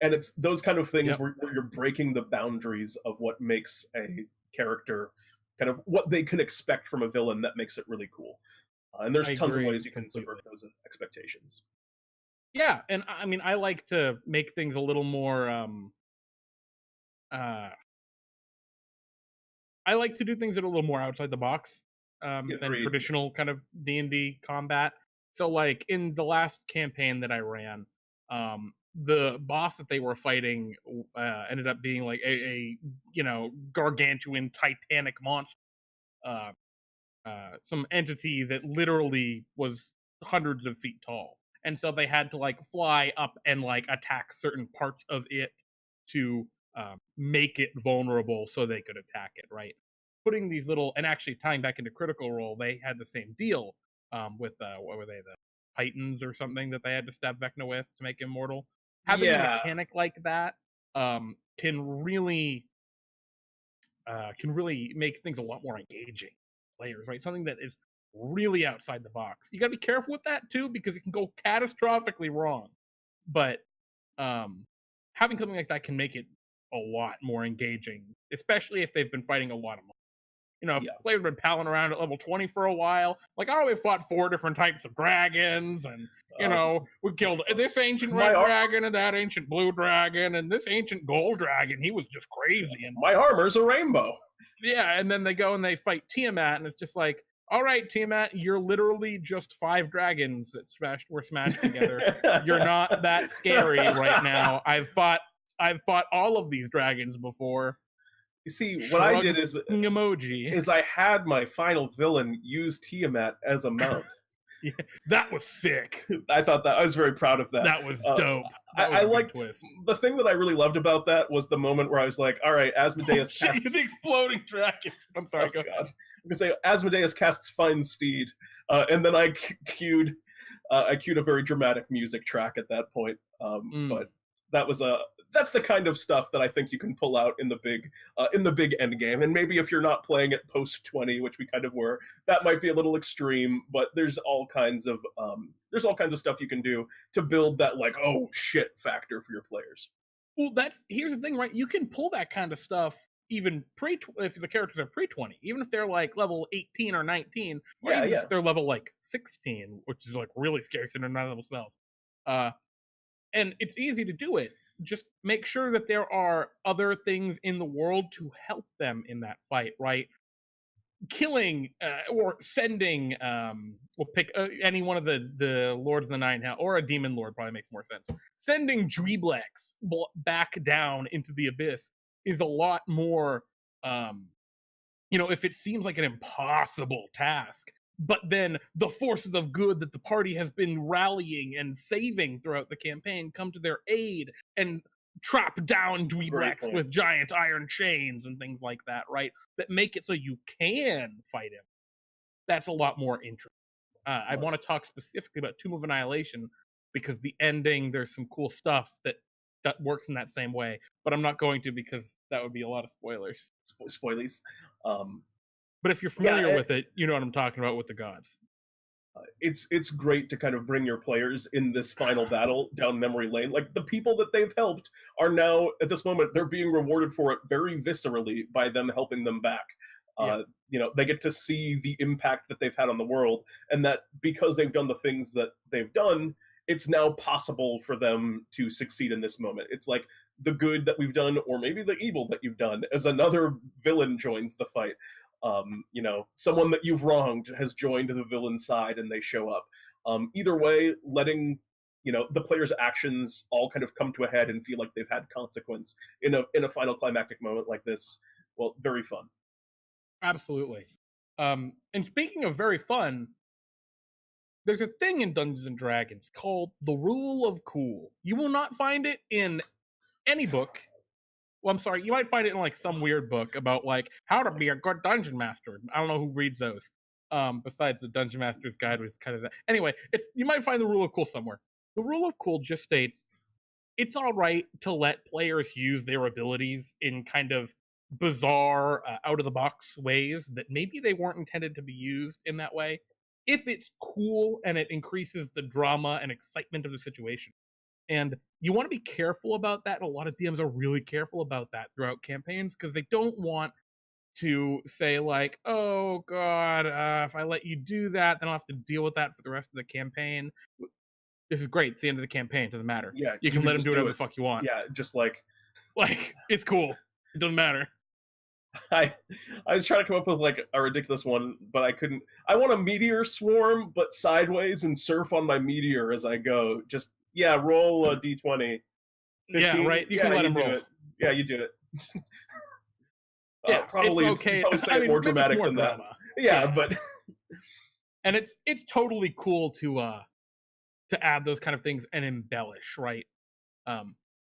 and it's those kind of things Yep. where you're breaking the boundaries of what makes a character kind of what they can expect from a villain that makes it really cool. And there's I tons of agree ways you can completely. subvert those expectations. Yeah, and I mean, I like to make things a little more. Uh, I like to do things that are a little more outside the box than Agreed. traditional kind of D&D combat. So, like in the last campaign that I ran, the boss that they were fighting ended up being like a gargantuan titanic monster, uh, some entity that literally was hundreds of feet tall, and so they had to like fly up and like attack certain parts of it to make it vulnerable so they could attack it, right? Putting these little, and actually tying back into Critical Role, they had the same deal with what were they, the Titans or something that they had to stab Vecna with to make him mortal. Having a Yeah, mechanic like that can really make things a lot more engaging for players, right? Something that is really outside the box. You got to be careful with that too because it can go catastrophically wrong. But um, having something like that can make it a lot more engaging, especially if they've been fighting a lot of. If yeah. players have been palling around at level 20 for a while, like, oh, we fought 4 different types of dragons, and, Uh, we killed this ancient my red ar- dragon and that ancient blue dragon and this ancient gold dragon. He was just crazy. And my armor's a rainbow. yeah, and then they go and they fight Tiamat, and it's just like, all right, Tiamat, you're literally just 5 dragons that were smashed together. You're not that scary right now. I've fought all of these dragons before. You see, what I did Emoji. is I had my final villain use Tiamat as a mount. Yeah, that was sick. I thought that I was very proud of that. That was Uh, dope. That was I a good like twist. the thing that I really loved about that was the moment where I was like, "All right, Asmodeus Shit, casts." the exploding dragon. I'm sorry. Oh Go God, ahead. I was gonna say Asmodeus casts Fine Steed, and then I cued a very dramatic music track at that point. Mm. But that was that's the kind of stuff that I think you can pull out in the big end game. And maybe if you're not playing it post 20, which we kind of were, that might be a little extreme. But there's all kinds of stuff you can do to build that like oh shit factor for your players. Well, here's the thing, right? You can pull that kind of stuff even if the characters are pre-20, even if they're like level 18 or 19, or Yeah, even yeah, if they're level like 16, which is like really scary because they're not level spells. Uh, and it's easy to do it. Just make sure that there are other things in the world to help them in that fight, right? Killing or sending we'll pick any one of the lords of the nine hell, or a demon lord probably makes more sense. Sending Dweeblex back down into the abyss is a lot more if it seems like an impossible task, but then the forces of good that the party has been rallying and saving throughout the campaign come to their aid and trap down great Dweeblex point. with giant iron chains and things like that, right? That make it so you can fight him. That's a lot more interesting. I Right. want to talk specifically about Tomb of Annihilation because the ending, there's some cool stuff that works in that same way, but I'm not going to because that would be a lot of spoilers. Spoilies. Um, But if you're yeah, familiar with it, you know what I'm talking about with the gods. it's great to kind of bring your players in this final battle down memory lane. Like the people that they've helped are now at this moment they're being rewarded for it very viscerally by them helping them back. Yeah. They get to see the impact that they've had on the world, and that because they've done the things that they've done, it's now possible for them to succeed in this moment. It's like the good that we've done, or maybe the evil that you've done, as another villain joins the fight. Someone that you've wronged has joined the villain's side and they show up. Either way, letting the player's actions all kind of come to a head and feel like they've had consequence in a final climactic moment like this. Well, very fun. Absolutely. And speaking of very fun, there's a thing in Dungeons and Dragons called the Rule of Cool. You will not find it in any book. Well, I'm sorry, you might find it in like some weird book about like how to be a good dungeon master. I don't know who reads those. Besides the Dungeon Master's Guide, which is kind of that. Anyway, you might find the Rule of Cool somewhere. The Rule of Cool just states it's all right to let players use their abilities in kind of bizarre, out of the box ways that maybe they weren't intended to be used in that way, if it's cool and it increases the drama and excitement of the situation. And you want to be careful about that. A lot of DMs are really careful about that throughout campaigns because they don't want to say like, "Oh God, if I let you do that, then I'll have to deal with that for the rest of the campaign." This is great. It's the end of the campaign. It doesn't matter. Yeah, You you can can let him just do do whatever it. the fuck you want. Yeah, just like Like, it's cool. It doesn't matter. I I was trying to come up with like a ridiculous one, but I couldn't. I want a meteor swarm, but sideways and surf on my meteor as I go. Just yeah, roll a d20. Yeah, 15. right. You can Yeah, let you him do roll. it. Yeah, you do it. Yeah, it's Probably you okay. probably say I it mean, more maybe dramatic more than that. drama. Yeah, Yeah, but and it's totally cool to add those kind of things and embellish, right? Um,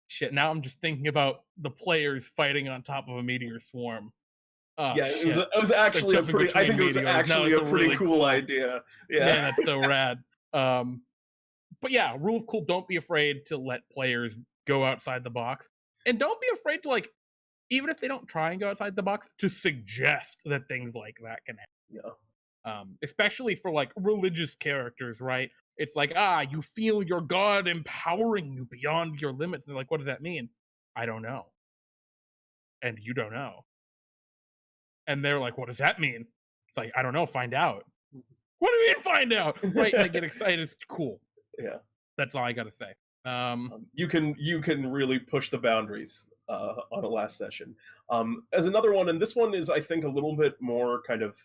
shit. Now I'm just thinking about the players fighting on top of a meteor swarm. Oh yeah, shit! it was They're actually a jumping pretty. I between think it was meteors. No, actually it's a a pretty really cool cool. idea. Yeah. Man, that's so rad. Um, but yeah, rule of cool: don't be afraid to let players go outside the box, and don't be afraid to like, even if they don't try and go outside the box, to suggest that things like that can happen. Yeah. Especially for like religious characters, right? It's like, you feel your God empowering you beyond your limits. And they're like, what does that mean? I don't know. And you don't know. And they're like, what does that mean? It's like, I don't know, find out. What do you mean find out? Right? And they get excited. It's cool. Yeah. That's all I gotta say. You can really push the boundaries on a last session. As another one, and this one is I think a little bit more kind of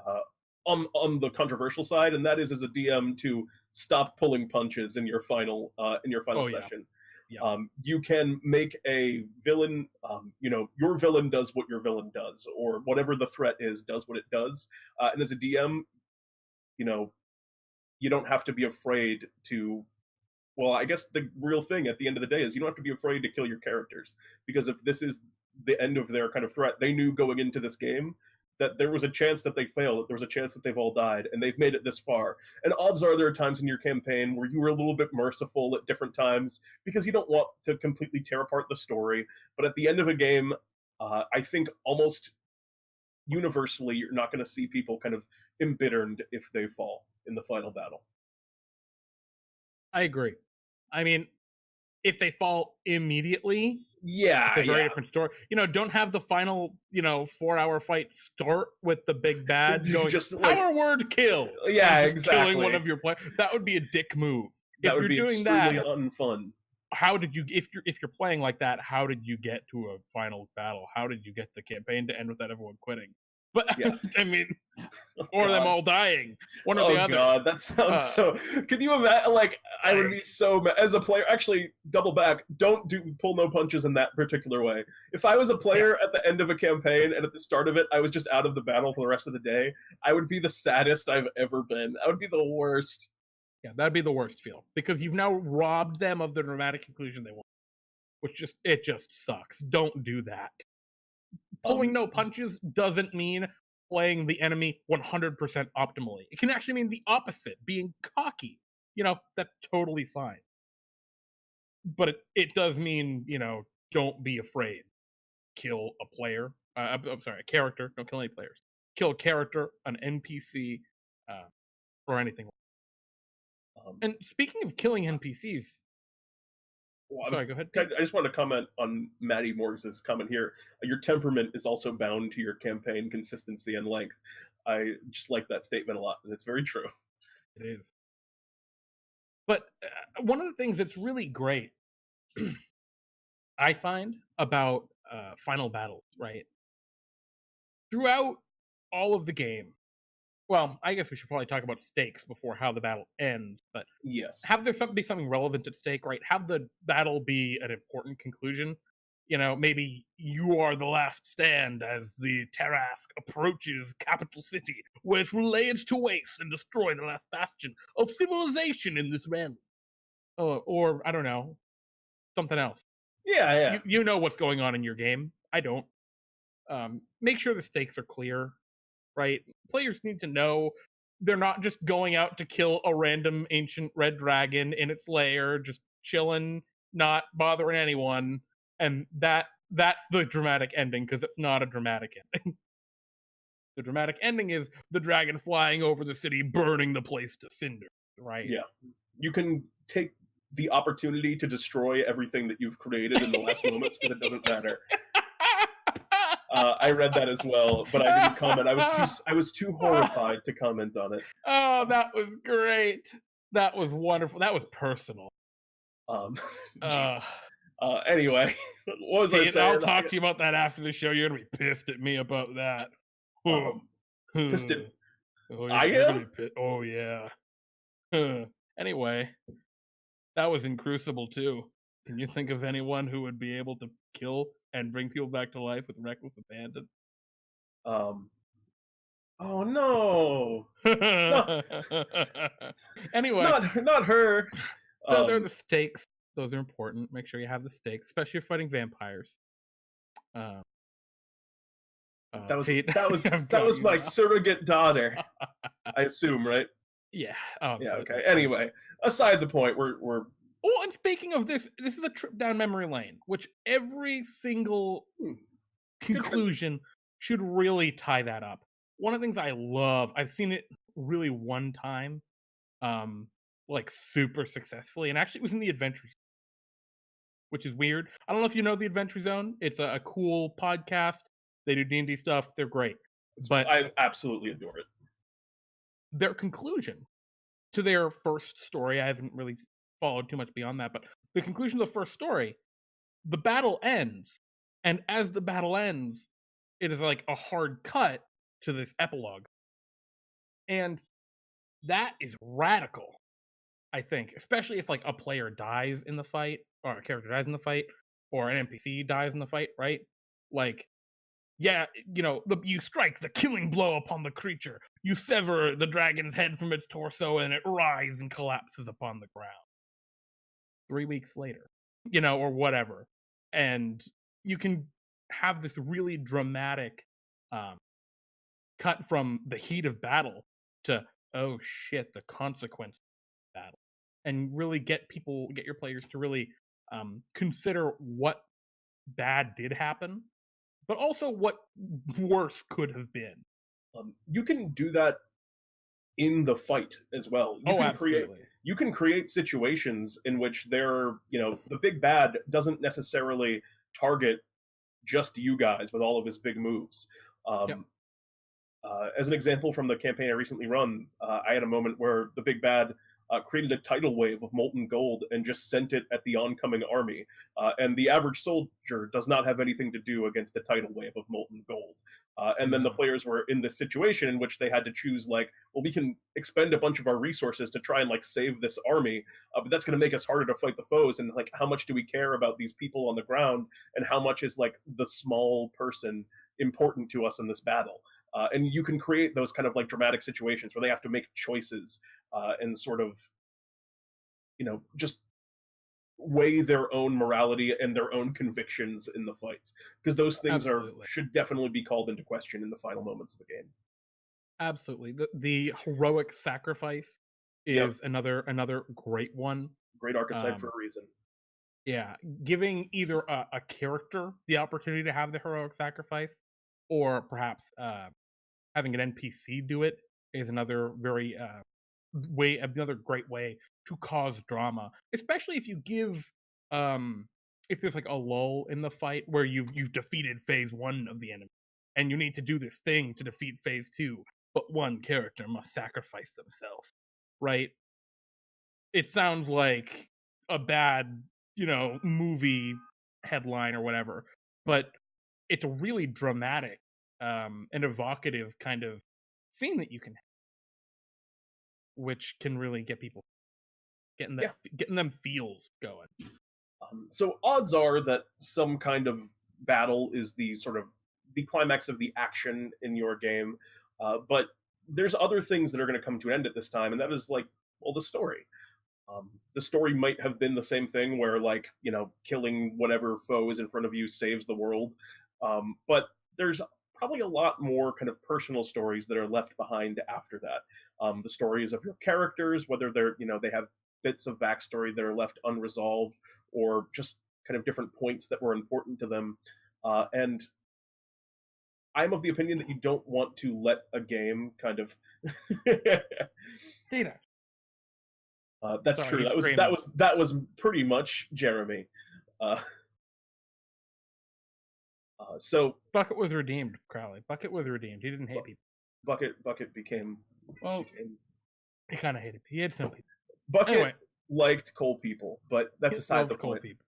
uh, on the controversial side, and that is as a DM to stop pulling punches in your final Oh yeah. session. Yeah. You can make a villain. Your villain does what your villain does, or whatever the threat is does what it does. And as a DM, you know, you don't have to be afraid to. Well, I guess the real thing at the end of the day is you don't have to be afraid to kill your characters, because if this is the end of their kind of threat, they knew going into this game that there was a chance that they failed, that there was a chance that they've all died, and they've made it this far. And odds are there are times in your campaign where you were a little bit merciful at different times because you don't want to completely tear apart the story. But at the end of a game, I think almost universally you're not going to see people kind of embittered if they fall in the final battle. I agree. I mean, if they fall immediately, it's Yeah, a very yeah. different story. Don't have the final, 4-hour fight start with the big bad going Just like power word kill and yeah, just killing one exactly. of your players. That would be a dick move. That If would you're be doing extremely that, unfun. how did you if you're playing like that, how did you get to a final battle? How did you get the campaign to end without everyone quitting? But Yeah. I mean, Oh or them god. all dying, one or the Oh other. god, that sounds Uh, so. Can you imagine? Like, I would like, be so as a player. Actually, double back. Don't pull no punches in that particular way. If I was a yeah, player at the end of a campaign and at the start of it, I was just out of the battle for the rest of the day. I would be the saddest I've ever been. That would be the worst. yeah, that'd be the worst feel because you've now robbed them of the dramatic conclusion they want, which just sucks. Don't do that. Pulling Um, no punches doesn't mean playing the enemy 100% optimally. It can actually mean the opposite, being cocky. That's totally fine. But it does mean, don't be afraid. Kill a player. I'm sorry, a character. Don't kill any players. Kill a character, an NPC, uh, or anything. um, And speaking of killing NPCs, well, sorry, go ahead, I Pete. just want to comment on Maddie Morris's comment here. Your temperament is also bound to your campaign consistency and length. I just like that statement a lot, and it's very true. It is. But one of the things that's really great, I find, about final battles, right? Throughout all of the game. Well, I guess we should probably talk about stakes before how the battle ends, but Yes. have there be something relevant at stake, right? Have the battle be an important conclusion. Maybe you are the last stand as the Tarask approaches capital city, where it will lay it to waste and destroy the last bastion of civilization in this realm. Or I don't know, something else. Yeah, yeah. You know what's going on in your game. I don't. Make sure the stakes are clear, right? Players need to know they're not just going out to kill a random ancient red dragon in its lair, just chilling, not bothering anyone, and that's the dramatic ending because it's not a dramatic ending. The dramatic ending is the dragon flying over the city, burning the place to cinder, right? Yeah. You can take the opportunity to destroy everything that you've created in the last moments because it doesn't matter. I read that as well, but I didn't comment. I was too horrified to comment on it. Oh, that was great. That was wonderful. That was personal. Um, Uh, anyway, what was I Kate, I'll saying? talk to you about that after the show. You're gonna be pissed at me about that. Oh, Pissed at I you're gonna am. be pissed. Oh yeah. Anyway, that was in Crucible too. Can you think of anyone who would be able to kill and bring people back to life with reckless abandon? Um, oh no, no, Anyway, not her. so there are the stakes. Those are important. Make sure you have the stakes, especially if you're fighting vampires. Um, that was Pete, that was I've that got was you my now. surrogate daughter. I assume, right? Yeah. Oh, Yeah. so Okay. Anyway, aside the point, we're oh, and speaking of this is a trip down memory lane, which every single good transition. conclusion should really tie that up. One of the things I love, I've seen it really one time, like super successfully, and actually it was in the Adventure, which is weird. I don't know if you know the Adventure Zone. It's a cool podcast. They do D&D stuff. They're great, but I absolutely adore it. their conclusion to their first story, I haven't really followed too much beyond that, but the conclusion of the first story, the battle ends, and as the battle ends, it is like a hard cut to this epilogue. And that is radical, I think, especially if like a player dies in the fight, or a character dies in the fight, or an NPC dies in the fight, right? Like, yeah, you strike the killing blow upon the creature. You sever the dragon's head from its torso, and it writhes and collapses upon the ground. 3 weeks later, or whatever. And you can have this really dramatic um, cut from the heat of battle to, oh shit, the consequence of battle. And really get your players to really consider what bad did happen, but also what worse could have been. You can do that in the fight as well. Oh, absolutely. You can create situations in which the big bad doesn't necessarily target just you guys with all of his big moves. Yep. As an example from the campaign I recently run, I had a moment where the big bad created a tidal wave of molten gold and just sent it at the oncoming army. And the average soldier does not have anything to do against a tidal wave of molten gold. And then the players were in this situation in which they had to choose, like, well, we can expend a bunch of our resources to try and like save this army, but that's going to make us harder to fight the foes. And like, how much do we care about these people on the ground, and how much is like the small person important to us in this battle? And you can create those kind of like dramatic situations where they have to make choices and sort of, just weigh their own morality and their own convictions in the fights, because those things Absolutely. should definitely be called into question in the final moments of the game. Absolutely. The heroic sacrifice Yep, is another great one. great archetype for Um, a reason. yeah, giving either a character the opportunity to have the heroic sacrifice, or perhaps having an NPC do it is another very another great way to cause drama, especially if you give if there's like a lull in the fight where you've defeated phase 1 of the enemy, and you need to do this thing to defeat phase 2, but one character must sacrifice themselves, right? It sounds like a bad, movie headline or whatever, but it's really dramatic an evocative kind of scene that you can, which can really get people Yeah. getting them feels going. So odds are that some kind of battle is the sort of the climax of the action in your game, but there's other things that are going to come to an end at this time, and that is like, well, the story. The story might have been the same thing where, like, killing whatever foe is in front of you saves the world, but there's probably a lot more kind of personal stories that are left behind after that. The stories of your characters, whether they have bits of backstory that are left unresolved, or just kind of different points that were important to them. And I'm of the opinion that you don't want to let a game kind of. Data. That's Sorry, true. he's That screaming. was pretty much Jeremy. Uh, so Bucket was redeemed, Crowley. Bucket was redeemed. He didn't hate people. Bucket became Well, became he kind of hated people. He had some people. Bucket Anyway, liked coal people, but that's he aside the loved cold point. people.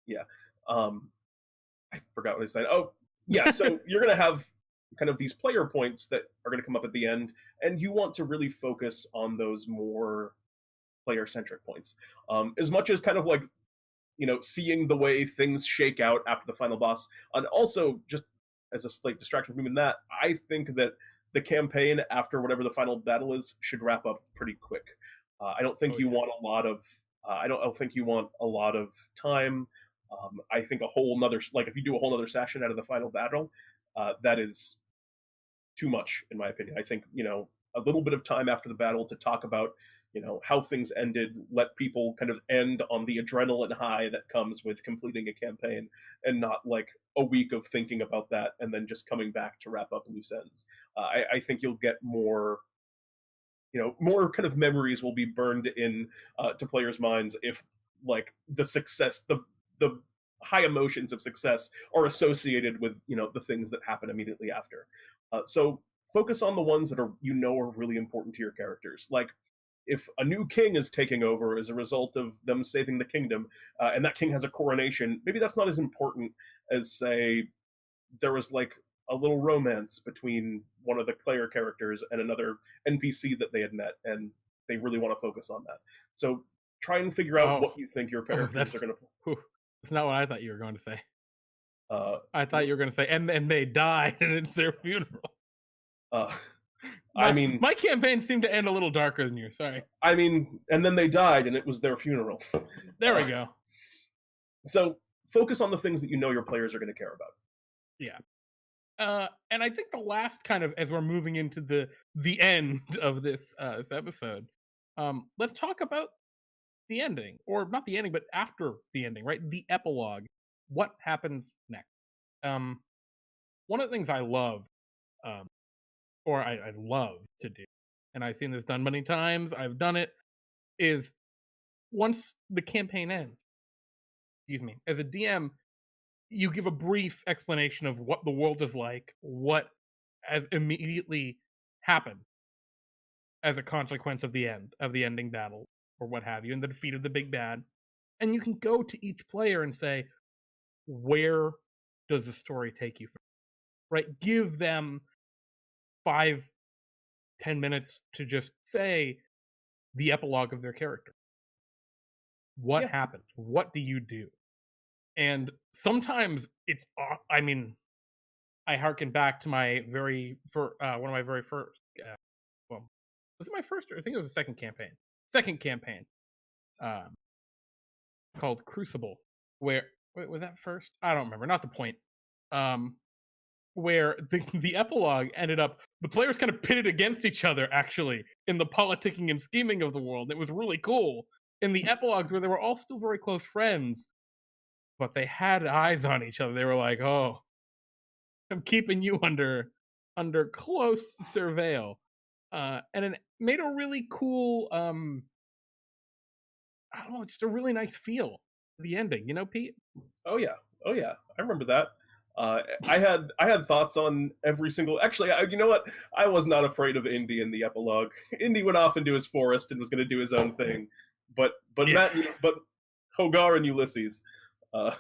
Yeah. I forgot what I said. Oh, yeah. So you're gonna have kind of these player points that are gonna come up at the end, and you want to really focus on those more player centric points. As much as kind of like seeing the way things shake out after the final boss, and also just as a slight distraction from even that, I think that the campaign after whatever the final battle is should wrap up pretty quick. I don't think Oh you yeah. want a lot of. I don't think you want a lot of time. I think a whole nother, like, if you do a whole nother session out of the final battle, that is too much in my opinion. I think a little bit of time after the battle to talk about how things ended, let people kind of end on the adrenaline high that comes with completing a campaign, and not like a week of thinking about that and then just coming back to wrap up loose ends. I think you'll get more, more kind of memories will be burned in to players' minds if, like, the success, the high emotions of success are associated with the things that happen immediately after. So focus on the ones that are really important to your characters. Like, if a new king is taking over as a result of them saving the kingdom, and that king has a coronation, maybe that's not as important as, say, there was like a little romance between one of the player characters and another NPC that they had met, and they really want to focus on that. So try and figure out Oh, what you think your oh, characters are going to. whew, that's not what I thought you were going to say. Uh, I thought you were going to say, and they died, and it's their funeral. uh, I My mean, my campaign seemed to end a little darker than yours. Sorry. and then they died, and it was their funeral. There we go. So focus on the things that your players are going to care about. Yeah. And I think the last kind of, as we're moving into the end of this episode, let's talk about the ending, or not the ending, but after the ending, right? The epilogue. What happens next? Um, One of the things I love, um, or I love to do, and I've seen this done many times. I've done it. Is once the campaign ends, excuse me, as a DM, you give a brief explanation of what the world is like, what has immediately happened as a consequence of the ending battle, or what have you, and the defeat of the big bad. And you can go to each player and say, where does the story take you from? Right? Give them 5-10 minutes to just say the epilogue of their character. What Yeah. happens? What do you do? And sometimes I mean, I harken back to my one of my very first. Well, was it my first? Or I think it was the second campaign. Second campaign, um, called Crucible. Where wait, was that first? I don't remember. Not the point. Um, where the epilogue ended up, the players kind of pitted against each other actually in the politicking and scheming of the world. It was really cool. In the epilogues where they were all still very close friends, but they had eyes on each other. They were like, "Oh, I'm keeping you under close surveil," and it made a really cool. I don't know, just a really nice feel. The ending, Pete. Oh yeah, oh yeah, I remember that. I had thoughts on every single. Actually, you know what? I was not afraid of Indy in the epilogue. Indy went off into his forest and was going to do his own thing, but Yeah. But Hogar and Ulysses, uh,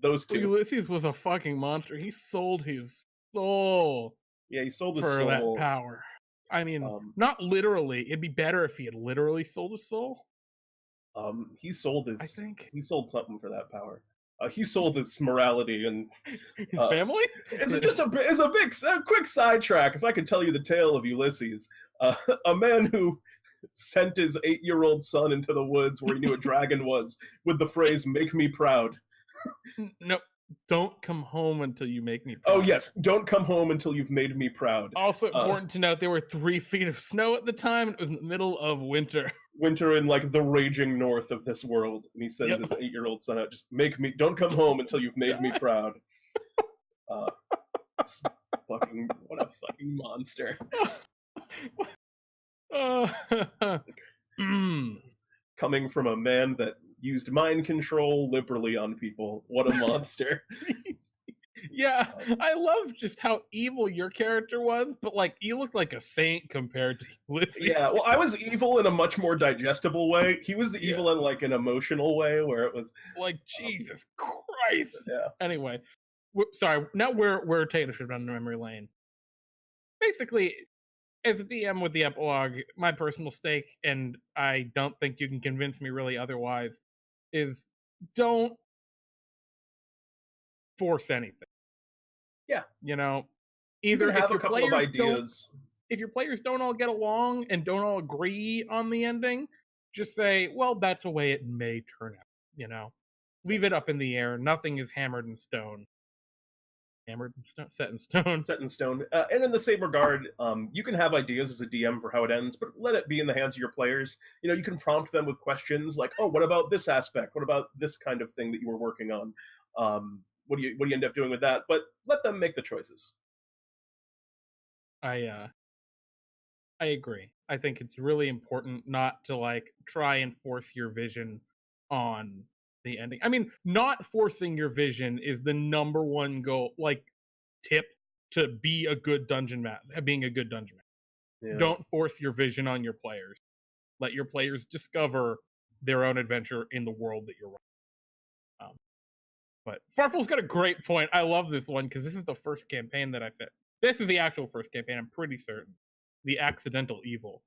those two. Ulysses was a fucking monster. He sold his soul Yeah, he sold his for that soul. power. I mean, Um, not literally. It'd be better if he had literally sold his soul, he sold I his think. he sold something for that power. He sold his morality, and His uh, family? it's a quick sidetrack. If I could tell you the tale of Ulysses, uh, a man who sent his 8-year-old son into the woods where he knew a dragon was with the phrase "Make me proud." No, don't come home until you make me Oh proud. yes, don't come home until you've made me proud. Also Uh, important to note, there were 3 feet of snow at the time, and it was in the middle of winter. Winter in like the raging north of this world, and he sends Yep. his 8-year-old son out. Just make me. Don't come home until you've made me proud. Uh, it's fucking what a fucking monster. Uh, mm. Coming from a man that used mind control liberally on people. What a monster. Yeah, I love just how evil your character was, but like you look like a saint compared to Ulysses. Yeah, well, I was evil in a much more digestible way. He was Yeah, evil in like an emotional way where it was, like um, Jesus Christ. yeah. Anyway, sorry. Now we're taking a trip down the memory lane. Basically, as a DM with the epilogue, my personal stake, and I don't think you can convince me really otherwise, is don't force anything. Yeah, You know, you can either have a couple of ideas. if your players don't all get along and don't all agree on the ending, just say, well, that's the way it may turn out, you know? Leave it up in the air. Nothing is hammered in stone. Hammered in stone? Set in stone. Set in stone. And in the same regard, you can have ideas as a DM for how it ends, but let it be in the hands of your players. You know, you can prompt them with questions like, "Oh, what about this aspect? What about this kind of thing that you were working on? What do you end up doing with that?" But let them make the choices. I I agree. I think it's really important not to like try and force your vision on the ending. I mean, not forcing your vision is the number one goal, like tip to be a good dungeon master, being a good dungeon master. Yeah, Don't force your vision on your players. Let your players discover their own adventure in the world that you're running. But Farfel's got a great point. I love this one because this is the first campaign that I fit. This is the actual first campaign, I'm pretty certain. The Accidental Evil,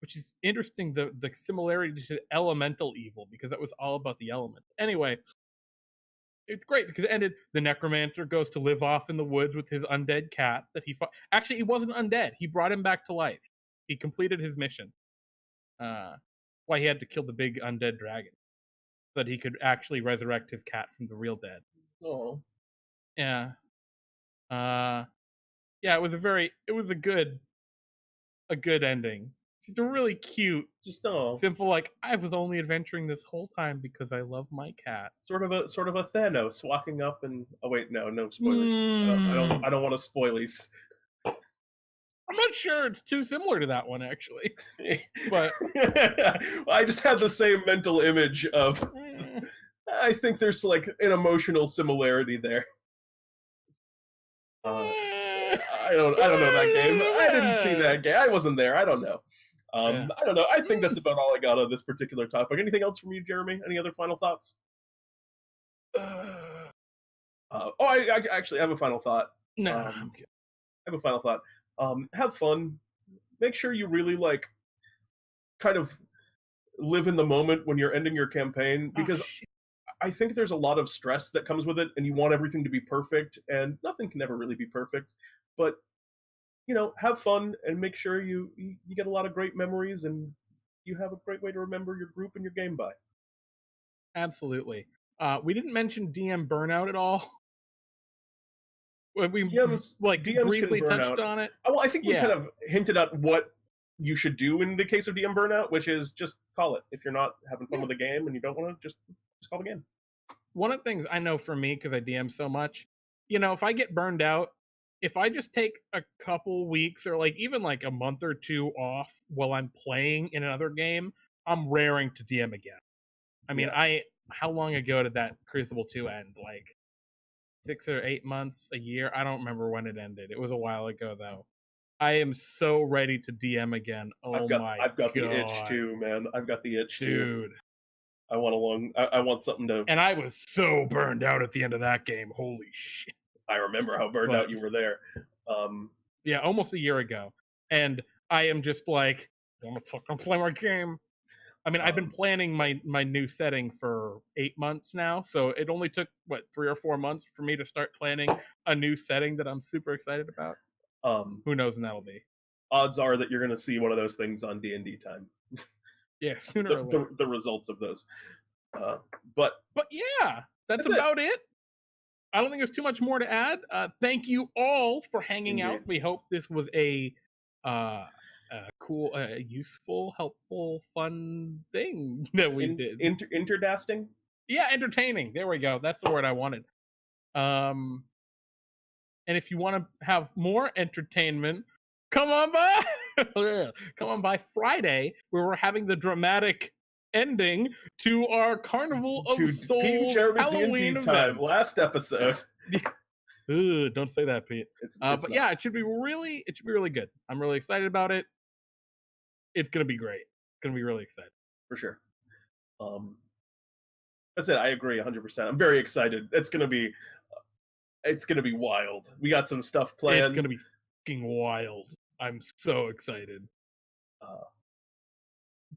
which is interesting, the similarity to Elemental Evil, because that was all about the element. Anyway, it's great because it ended. The necromancer goes to live off in the woods with his undead cat that he fought. Actually, he wasn't undead. He brought him back to life. He completed his mission. Uh, why he had to kill the big undead dragon so that he could actually resurrect his cat from the real dead. oh, Yeah. Uh, yeah. It was a good ending. Just a really cute, just oh, simple. Like I was only adventuring this whole time because I love my cat. sort of a Thanos walking up and oh wait, no spoilers. Mm, I don't want to spoilies. I'm not sure it's too similar to that one actually, but I just had the same mental image of. eh, I think there's like an emotional similarity there. Uh, eh, I don't know that game. I didn't see eh. that game. I wasn't there. I don't know. Yeah. I don't know. I think Mm. that's about all I got on this particular topic. Anything else from you, Jeremy? Any other final thoughts? I actually have a final thought. No, Um, I'm good. I have a final thought. Have fun. Make sure you really like kind of live in the moment when you're ending your campaign Oh because shit. I think there's a lot of stress that comes with it, and you want everything to be perfect, and nothing can ever really be perfect. But have fun and make sure you get a lot of great memories, and you have a great way to remember your group and your game by. Absolutely. We didn't mention DM burnout at all. We DMs like DMs can briefly burn touched out. on it. Well, I think we kind Yeah. of hinted at what you should do in the case of DM burnout, which is just call it. If you're not having fun Yeah. with the game and you don't want to, just call the game. One of the things I know for me, because I DM so much, if I get burned out, if I just take a couple weeks or like even like a month or two off while I'm playing in another game, I'm raring to DM again. I mean, Yeah, how long ago did that Crucible 2 end? Like 6 or 8 months, a year? I don't remember when it ended. It was a while ago though. I am so ready to DM again. I've Oh got my I've got the itch god, too, man. I've got the itch too. dude. I want something to. And I was so burned out at the end of that game. Holy shit. I remember how burned But out you were there. Yeah, almost a year ago. And I am just like, I want to fucking play my game. I mean, I've been um, planning my new setting for 8 months now, so it only took what 3 or 4 months for me to start planning a new setting that I'm super excited about. um, Who knows when that'll be? odds are that you're going to see one of those things on D&D time. Yeah, sooner the, or the, later. the results of those. Uh, but But yeah, that's that's it. about it. I don't think there's too much more to add. Thank you all for hanging out. Indeed. We hope this was uh, a cool, useful, helpful, fun thing that we did. Interdasting? Yeah, entertaining. There we go. That's the word I wanted. Um, and if you want to have more entertainment, come on by. Come on by Friday, where we're having the dramatic ending to our Carnival of To Pete and Souls Jeremy's Halloween D&D time, event. last episode. Ugh, don't say that, Pete. It's But not, yeah, it should be really good. I'm really excited about it. It's gonna be great. It's gonna be really exciting. for sure. Um, that's it. I agree 100%. I'm very excited. It's gonna be wild. We got some stuff It's planned. gonna be fucking wild. I'm so excited. Uh,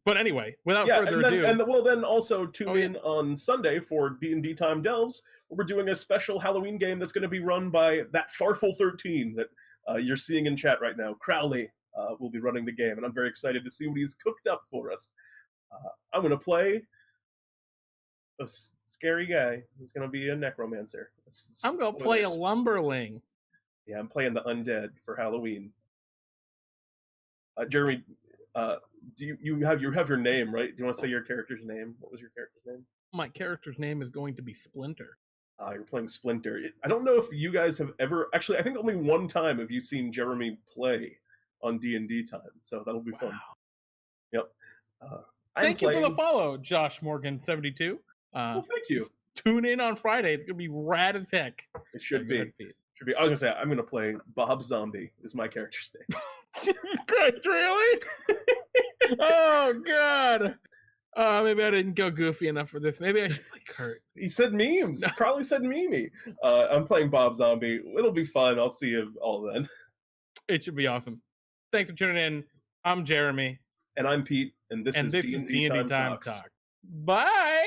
But anyway, without yeah, further ado, then also oh tune yeah, in on Sunday for D&D Time Delves, where we're doing a special Halloween game that's going to be run by that Farful 13 that you're seeing in chat right now. Crowley will be running the game, and I'm very excited to see what he's cooked up for us. I'm going to play a scary guy who's going to be a necromancer. I'm gonna play a Spoilers. lumberling. Yeah, I'm playing the undead for Halloween. Jeremy, uh, do you have your name right? Do you want to say your character's name? What was your character's name? My character's name is going to be Splinter. You're playing Splinter. I don't know if you guys have ever actually. I think only one time have you seen Jeremy play on D&D time, so that'll be fun. Wow. Yep. Uh, I'm Thank you for the playing. follow, Josh Morgan 72. Well, thank you. Just tune in on Friday. It's gonna be rad as heck. It should Go be. ahead, Pete. Should be. I was gonna say I'm gonna play Bob Zombie. Is my character's name. Christ, really? Oh god. Maybe I didn't go goofy enough for this. Maybe I should play Kurt. He said memes. Probably said Mimi. I'm playing Bob Zombie. It'll be fun. I'll see you all then. It should be awesome. Thanks for tuning in. I'm Jeremy. And I'm Pete, and this is D&D D&D Time Time Talks. Talk. Bye.